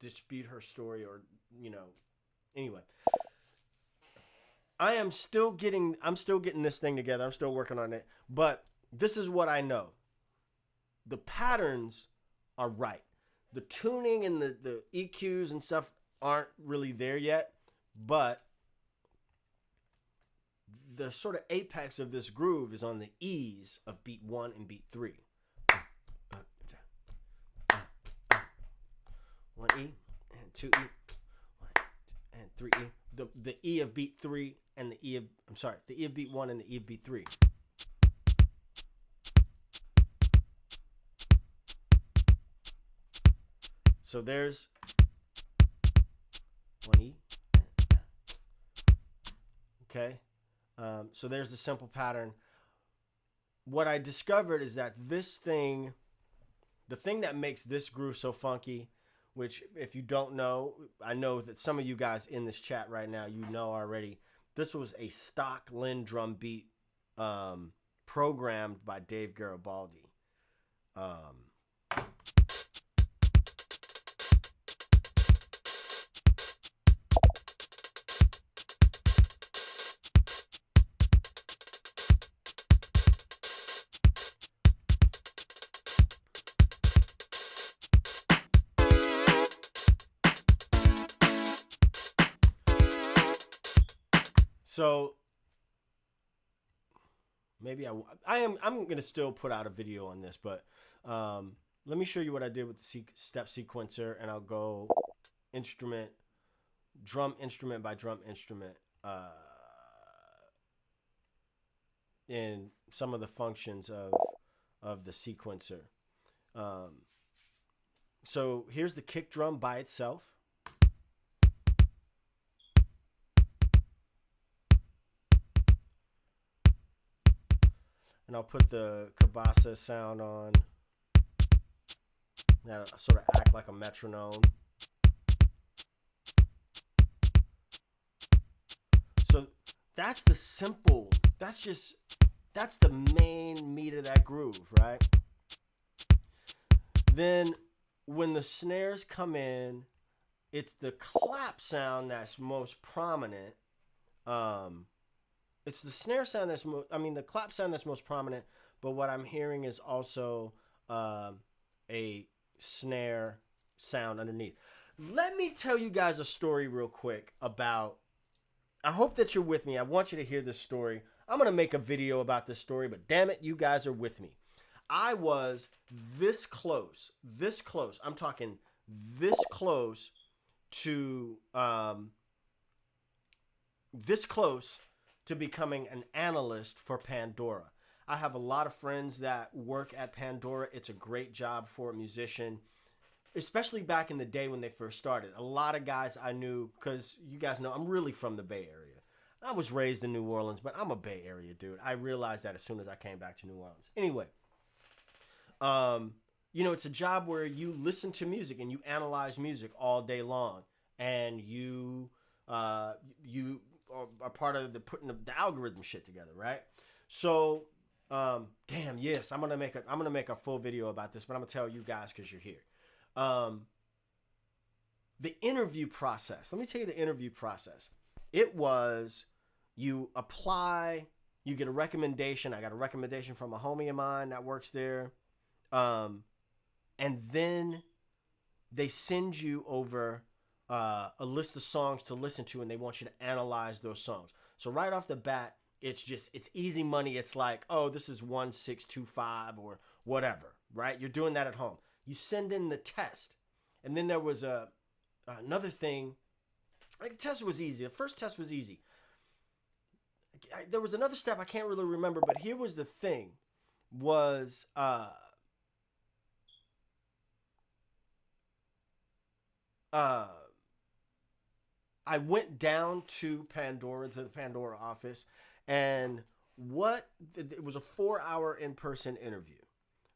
dispute her story or, anyway. I'm still getting this thing together. I'm still working on it, but this is what I know. The patterns are right. The tuning and the EQs and stuff aren't really there yet, but the sort of apex of this groove is on the E's of beat 1 and beat 3. 1 E and 2 E, 1 and 3 E. The E of beat 3 and the E of beat 1 and the E of beat 3. So there's 1 E. Okay. So there's the simple pattern. What I discovered is that the thing that makes this groove so funky, which if you don't know, I know that some of you guys in this chat right now, you know already, this was a stock Linn drum beat programmed by Dave Garibaldi. So maybe I'm going to still put out a video on this, but let me show you what I did with the step sequencer, and I'll go drum instrument by drum instrument in some of the functions of the sequencer. So here's the kick drum by itself. And I'll put the Kabasa sound on. That'll sort of act like a metronome. So that's the main meat of that groove, right? Then when the snares come in, it's the clap sound that's most prominent. It's the snare sound the clap sound that's most prominent, but what I'm hearing is also a snare sound underneath. Let me tell you guys a story real quick about, I hope that you're with me. I want you to hear this story. I'm going to make a video about this story, but damn it, you guys are with me. I was this close. I'm talking this close to becoming an analyst for Pandora. I have a lot of friends that work at Pandora. It's a great job for a musician, especially back in the day when they first started. A lot of guys I knew, because you guys know I'm really from the Bay Area. I was raised in New Orleans, but I'm a Bay Area dude. I realized that as soon as I came back to New Orleans. Anyway, it's a job where you listen to music and you analyze music all day long, and you are part of the putting the algorithm shit together, right? So, yes, I'm gonna make a full video about this, but I'm gonna tell you guys because you're here. The interview process. Let me tell you the interview process. It was, you apply, you get a recommendation. I got a recommendation from a homie of mine that works there. And then they send you over a list of songs to listen to, and they want you to analyze those songs. So right off the bat, it's easy money. It's like, oh, this is 1625 or whatever, right? You're doing that at home. You send in the test. And then there was another thing. Like, the test was easy. The first test was easy. There was another step I can't really remember, but here was the thing. Was I went down to the Pandora office, and it was a 4-hour in-person interview,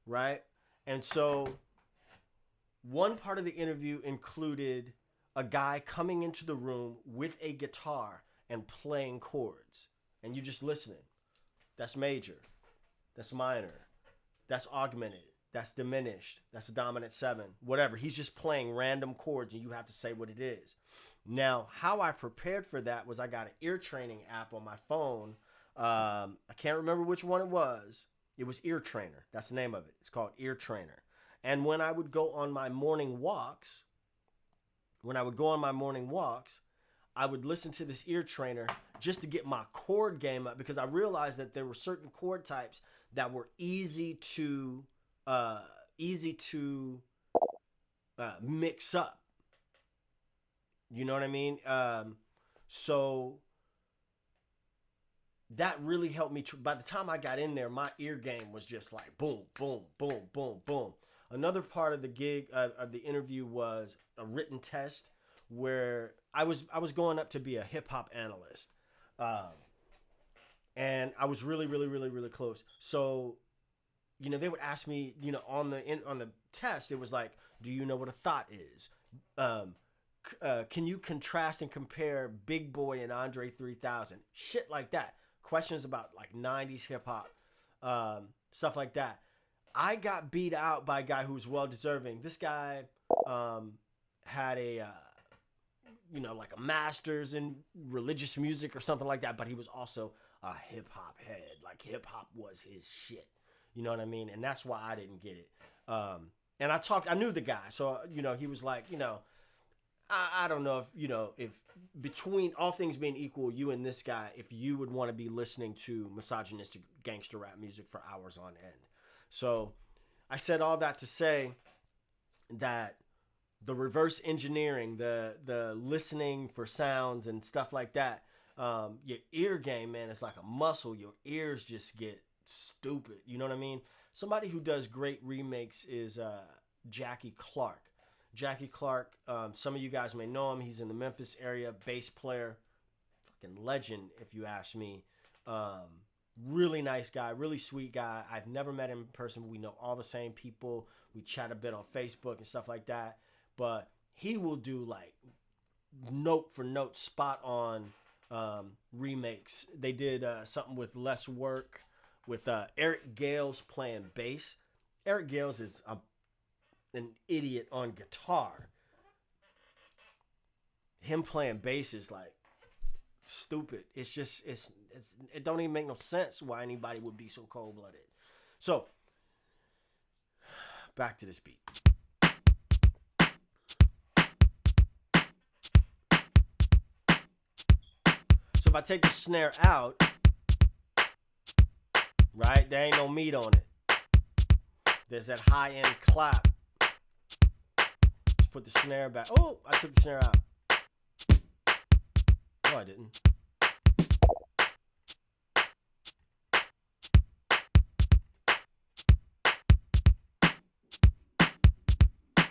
right? And so one part of the interview included a guy coming into the room with a guitar and playing chords, and you just listening. That's major. That's minor. That's augmented. That's diminished. That's a dominant 7. Whatever. He's just playing random chords, and you have to say what it is. Now, how I prepared for that was I got an ear training app on my phone. I can't remember which one it was. It was Ear Trainer. That's the name of it. It's called Ear Trainer. And when I would go on my morning walks, I would listen to this Ear Trainer just to get my chord game up, because I realized that there were certain chord types that were easy to mix up. You know what I mean? So that really helped me. By the time I got in there, my ear game was just like boom, boom, boom, boom, boom. Another part of the gig, of the interview, was a written test where I was going up to be a hip hop analyst, and I was really, really, really, really close. So, they would ask me, on the test, it was like, do you know what a thought is? Can you contrast and compare Big Boy and Andre 3000? Shit like that. Questions about like 90s hip hop, stuff like that. I got beat out by a guy who was well deserving. This guy had a like a master's in religious music or something like that, but he was also a hip hop head. Like, hip hop was his shit. You know what I mean? And that's why I didn't get it. And I knew the guy, so he was like, I don't know if between all things being equal, you and this guy, if you would want to be listening to misogynistic gangster rap music for hours on end. So I said all that to say that the reverse engineering, the listening for sounds and stuff like that, your ear game, man, it's like a muscle. Your ears just get stupid. You know what I mean? Somebody who does great remakes is Jackie Clark. Jackie Clark, some of you guys may know him. He's in the Memphis area, bass player, fucking legend if you ask me. Really nice guy, really sweet guy. I've never met him in person, but we know all the same people. We chat a bit on Facebook and stuff like that. But he will do like note for note, spot on remakes. They did something with Less Work with Eric Gales playing bass. Eric Gales is an idiot on guitar. Him playing bass is like stupid. It's just it don't even make no sense why anybody would be so cold-blooded. So back to this beat. So if I take the snare out, right, there ain't no meat on it. There's that high-end clap. It's put the snare back. Oh, I took the snare out. No, I didn't.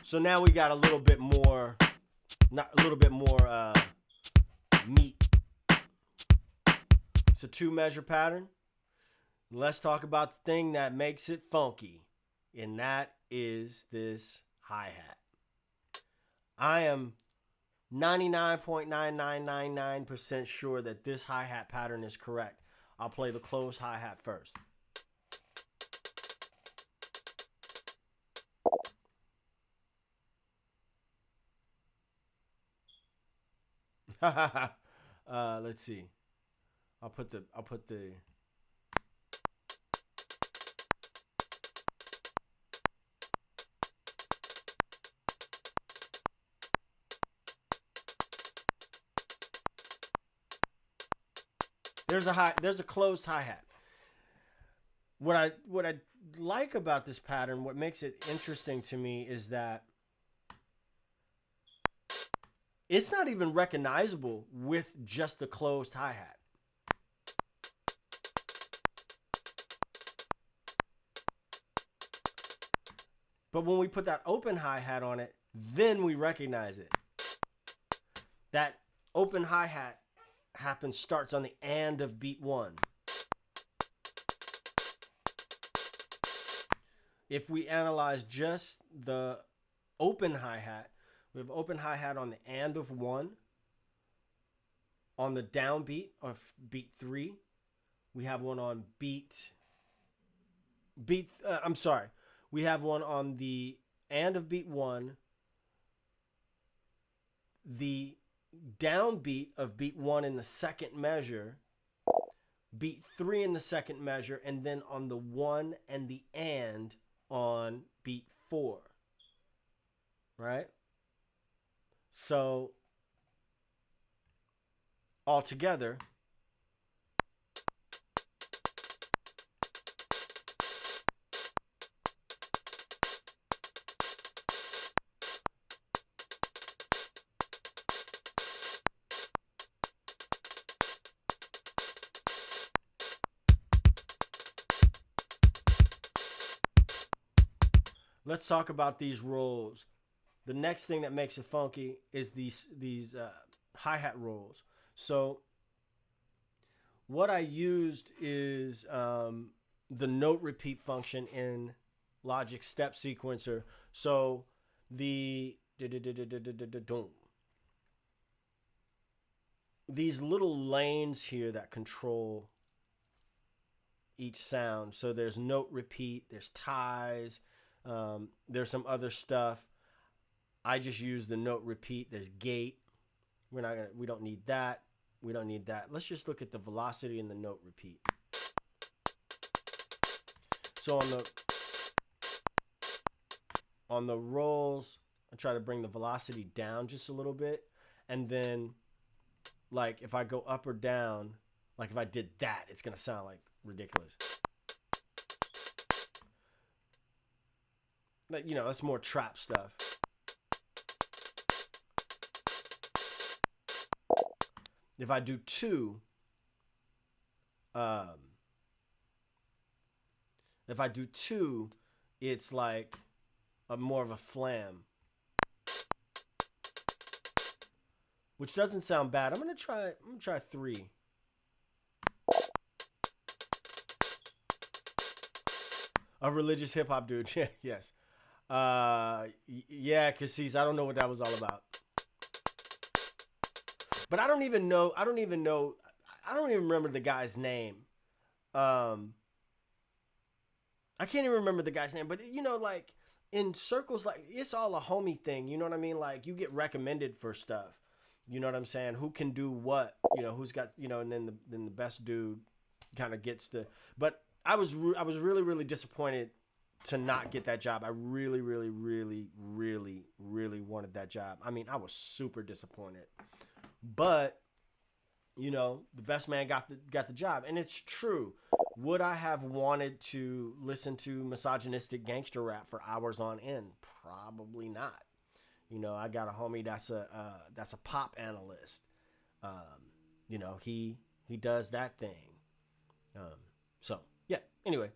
So now we got a little bit more, meat. It's a 2-measure pattern. Let's talk about the thing that makes it funky, and that is this hi-hat. I am 99.9999% sure that this hi-hat pattern is correct. I'll play the closed hi-hat first. Let's see. I'll put the there's a closed hi-hat. What I like about this pattern, what makes it interesting to me, is that it's not even recognizable with just the closed hi-hat. But when we put that open hi-hat on it, then we recognize it. That open hi-hat starts on the and of beat 1. If we analyze just the open hi-hat, we have open hi-hat on the and of 1. On the downbeat of beat 3, we have one on we have one on the and of beat 1, the downbeat of beat 1 in the second measure, beat 3 in the second measure, and then on the 1 and the and on beat 4. Right? So altogether, let's talk about these rolls. The next thing that makes it funky is these hi-hat rolls. So what I used is the note repeat function in Logic Step Sequencer. So these little lanes here that control each sound. So there's note repeat, there's ties, there's some other stuff. I just use the note repeat. There's gate. We don't need that. We don't need that. Let's just look at the velocity and the note repeat. So on the rolls, I try to bring the velocity down just a little bit, and then like if I go up or down, like if I did that, it's gonna sound like ridiculous. Like, you know, that's more trap stuff. If I do 2, it's like more of a flam, which doesn't sound bad. I'm gonna try 3. A religious hip hop dude. Yeah, yes. Yeah, Cassis, I don't know what that was all about. But I don't even remember the guy's name. I can't even remember the guy's name, but you know, like in circles, like it's all a homie thing. You know what I mean? Like you get recommended for stuff. You know what I'm saying? Who can do what? You know, who's got, you know, and then the best dude kind of gets the. But I was really, really disappointed to not get that job. I really, really, really, really, really wanted that job. I mean, I was super disappointed. But, you know, the best man got the job. And it's true. Would I have wanted to listen to misogynistic gangster rap for hours on end? Probably not. You know, I got a homie that's a pop analyst. You know, he does that thing. So yeah. Anyway.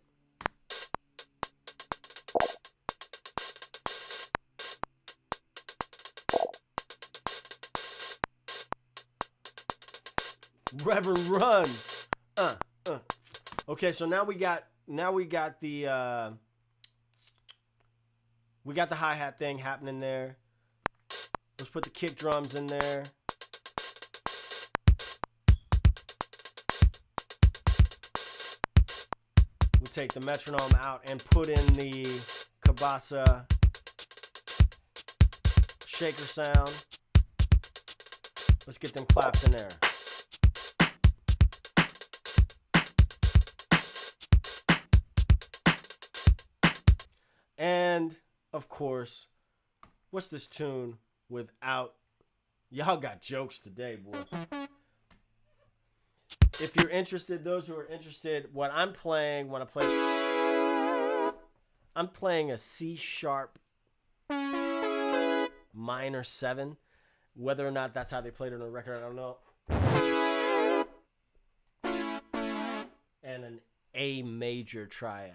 Reverend Run. Okay, so now we got the hi-hat thing happening there. Let's put the kick drums in there. We'll take the metronome out and put in the Kabasa shaker sound. Let's get them claps in there. And, of course, what's this tune without... Y'all got jokes today, boy. If you're interested, those who are interested, what I'm playing when I play... I'm playing a C sharp minor 7. Whether or not that's how they played it on the record, I don't know. And an A major triad.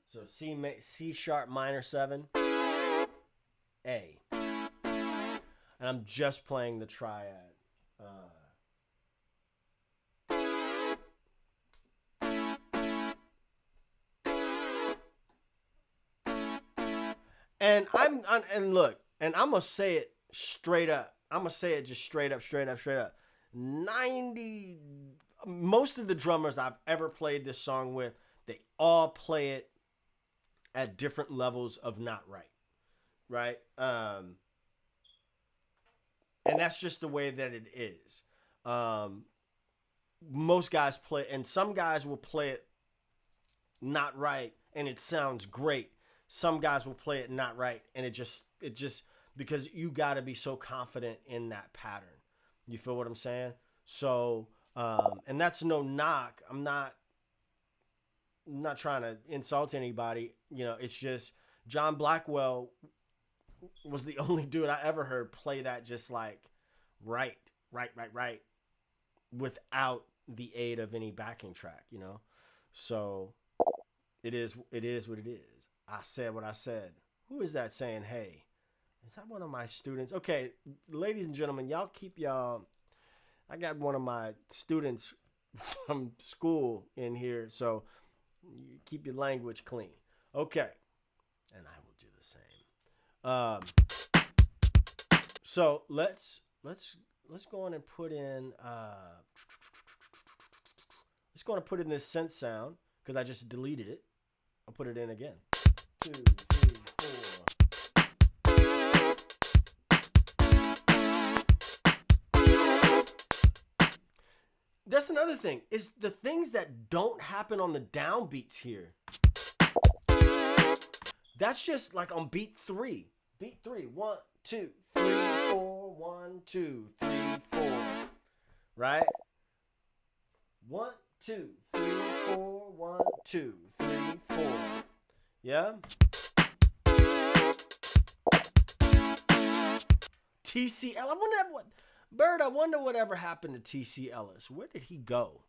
So C sharp minor 7, A. And I'm just playing the triad. And look, and I'm gonna say it straight up. I'm gonna say it just straight up. Most of the drummers I've ever played this song with, they all play it at different levels of not right? And that's just the way that it is. Most guys play, and some guys will play it not right, and it sounds great. Some guys will play it not right, and it just because you got to be so confident in that pattern. You feel what I'm saying? So, and that's no knock. I'm not trying to insult anybody. You know, it's just John Blackwell was the only dude I ever heard play that just like right, without the aid of any backing track, you know? So it is what it is. I said what I said. Who is that saying, hey? Is that one of my students? Okay, ladies and gentlemen, y'all keep y'all... I got one of my students from school in here, so you keep your language clean. Okay, and I will do the same. So let's go on and put in... let's go on and put in this synth sound, because I just deleted it. I'll put it in again. 2, 3, 4. That's another thing, is the things that don't happen on the downbeats here. That's just like on beat 3. Beat 3. 1, 2, 3, 4. 1, 2, 3, 4. Right? 1, 2, 3, 4. 1, 2, 3, 4. Yeah? TC, I wonder what... Bird, I wonder whatever happened to T.C. Ellis. Where did he go?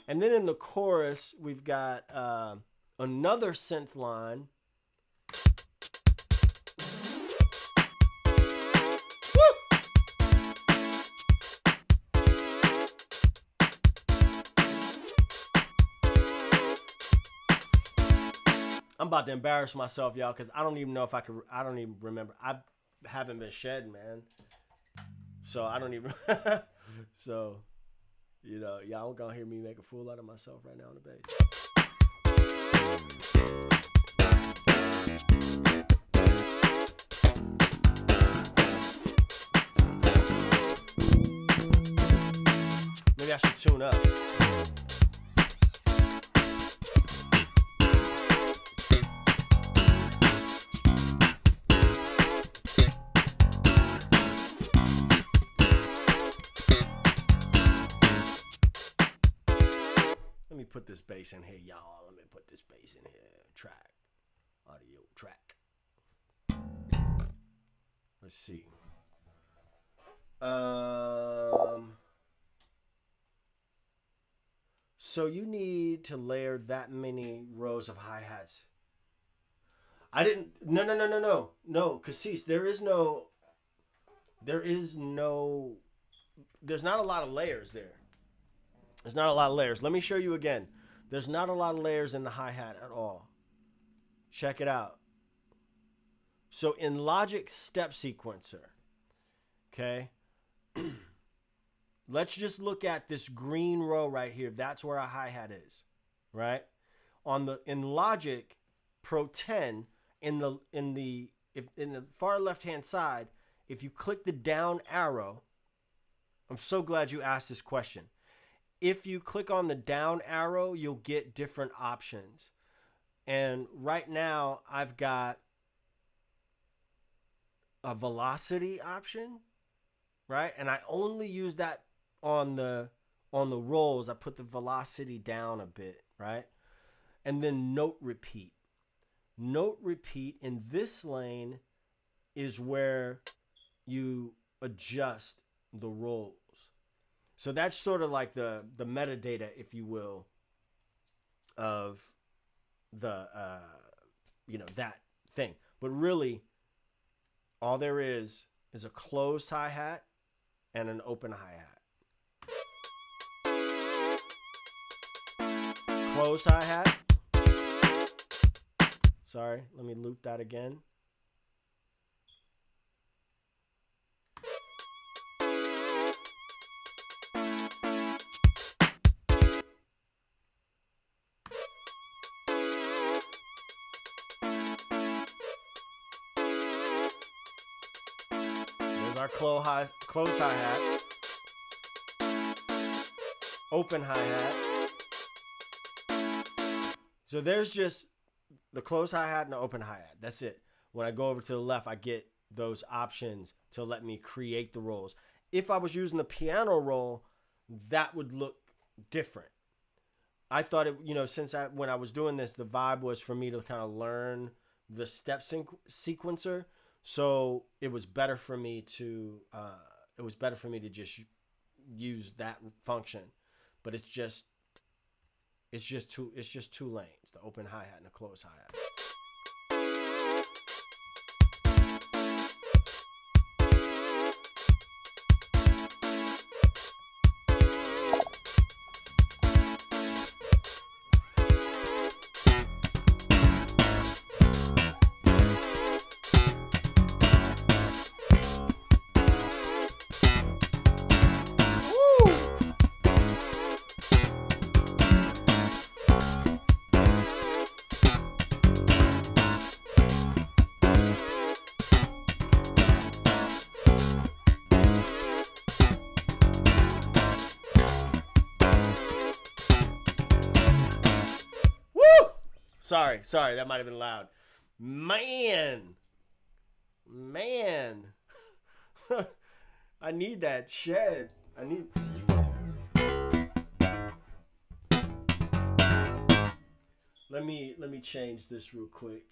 And then in the chorus, we've got another synth line. I'm about to embarrass myself, y'all, because I don't even know if I could. I don't even remember. I haven't been shed, man. So I don't even. So, you know, y'all gonna hear me make a fool out of myself right now on the bass. Maybe I should tune up. put this bass in here, y'all. Let me put this bass in here. Track. Audio track. Let's see. So you need to layer that many rows of hi-hats. I didn't. No. Cassis, there's not a lot of layers there. There's not a lot of layers. Let me show you again. There's not a lot of layers in the hi-hat at all. Check it out. So in Logic Step Sequencer, okay, let's just look at this green row right here. That's where a hi-hat is, right? In Logic Pro 10, in the far left-hand side, if you click the down arrow, I'm so glad you asked this question. If you click on the down arrow, you'll get different options. And right now, I've got a velocity option, right? And I only use that on the rolls. I put the velocity down a bit, right? And then note repeat. Note repeat in this lane is where you adjust the rolls. So that's sort of like the metadata, if you will, of the that thing. But really, all there is a closed hi-hat and an open hi-hat. Closed hi-hat. Sorry, let me loop that again. There's our closed hi-hat. Open hi-hat. So there's just the closed hi-hat and the open hi-hat. That's it. When I go over to the left, I get those options to let me create the rolls. If I was using the piano roll, that would look different. I thought it, when I was doing this, the vibe was for me to kind of learn the step sequencer. So it was better for me to just use that function. But it's just two lanes, the open hi-hat and the closed hi-hat. Sorry, that might have been loud. Man. I need that shed. Let me change this real quick.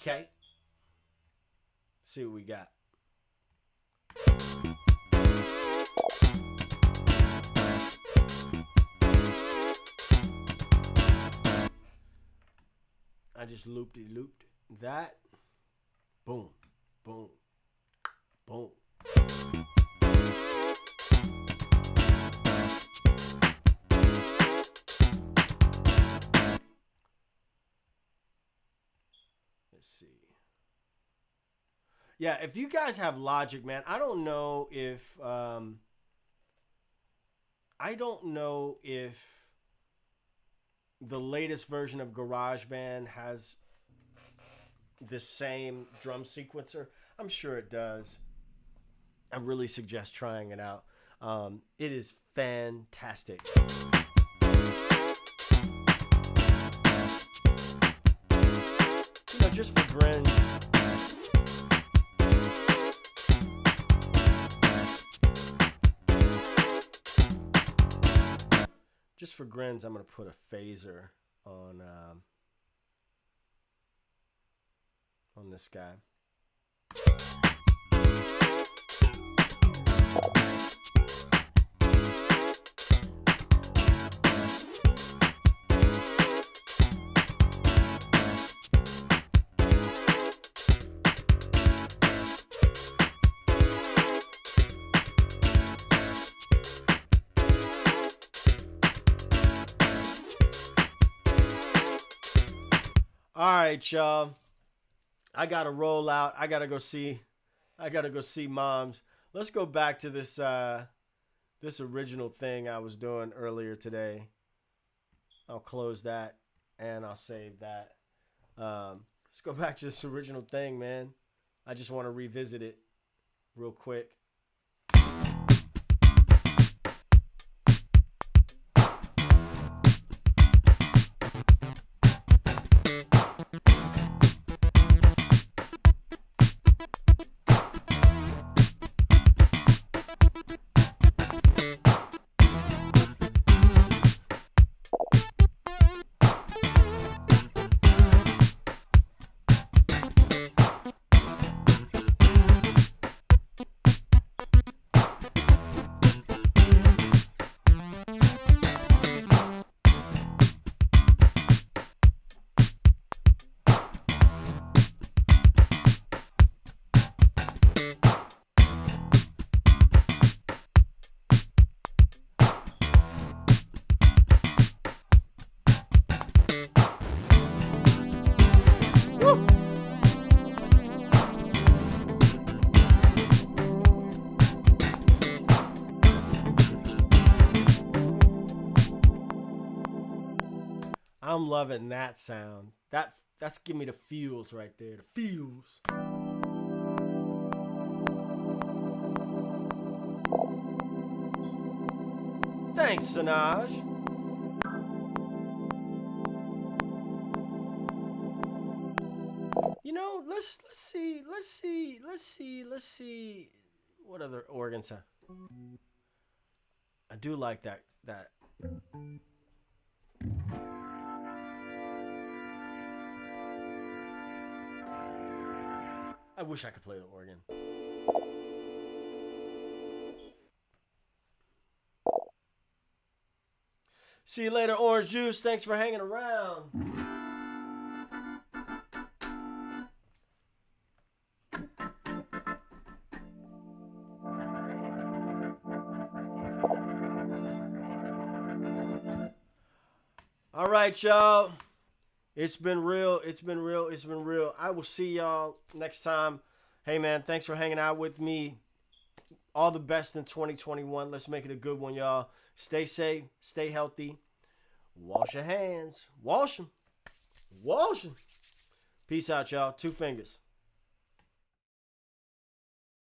Okay. See what we got. I just looped that. Boom. Boom. Boom. Let's see. Yeah, if you guys have Logic, man, I don't know if the latest version of GarageBand has this same drum sequencer. I'm sure it does. I really suggest trying it out. It is fantastic. You know, just for grins. Just for grins, I'm gonna put a phaser on this guy. All right, y'all. I gotta roll out. I gotta go see moms. Let's go back to this this original thing I was doing earlier today. I'll close that and I'll save that. Let's go back to this original thing, man. I just want to revisit it real quick. I'm loving that sound. That's giving me the feels right there. The feels. Thanks, Sanaj. You know, let's see what other organs have. I do like that. I wish I could play the organ. See you later, Orange Juice. Thanks for hanging around. All right, y'all. It's been real. I will see y'all next time. Hey, man, thanks for hanging out with me. All the best in 2021. Let's make it a good one, y'all. Stay safe. Stay healthy. Wash your hands. Wash them. Peace out, y'all. 2 fingers.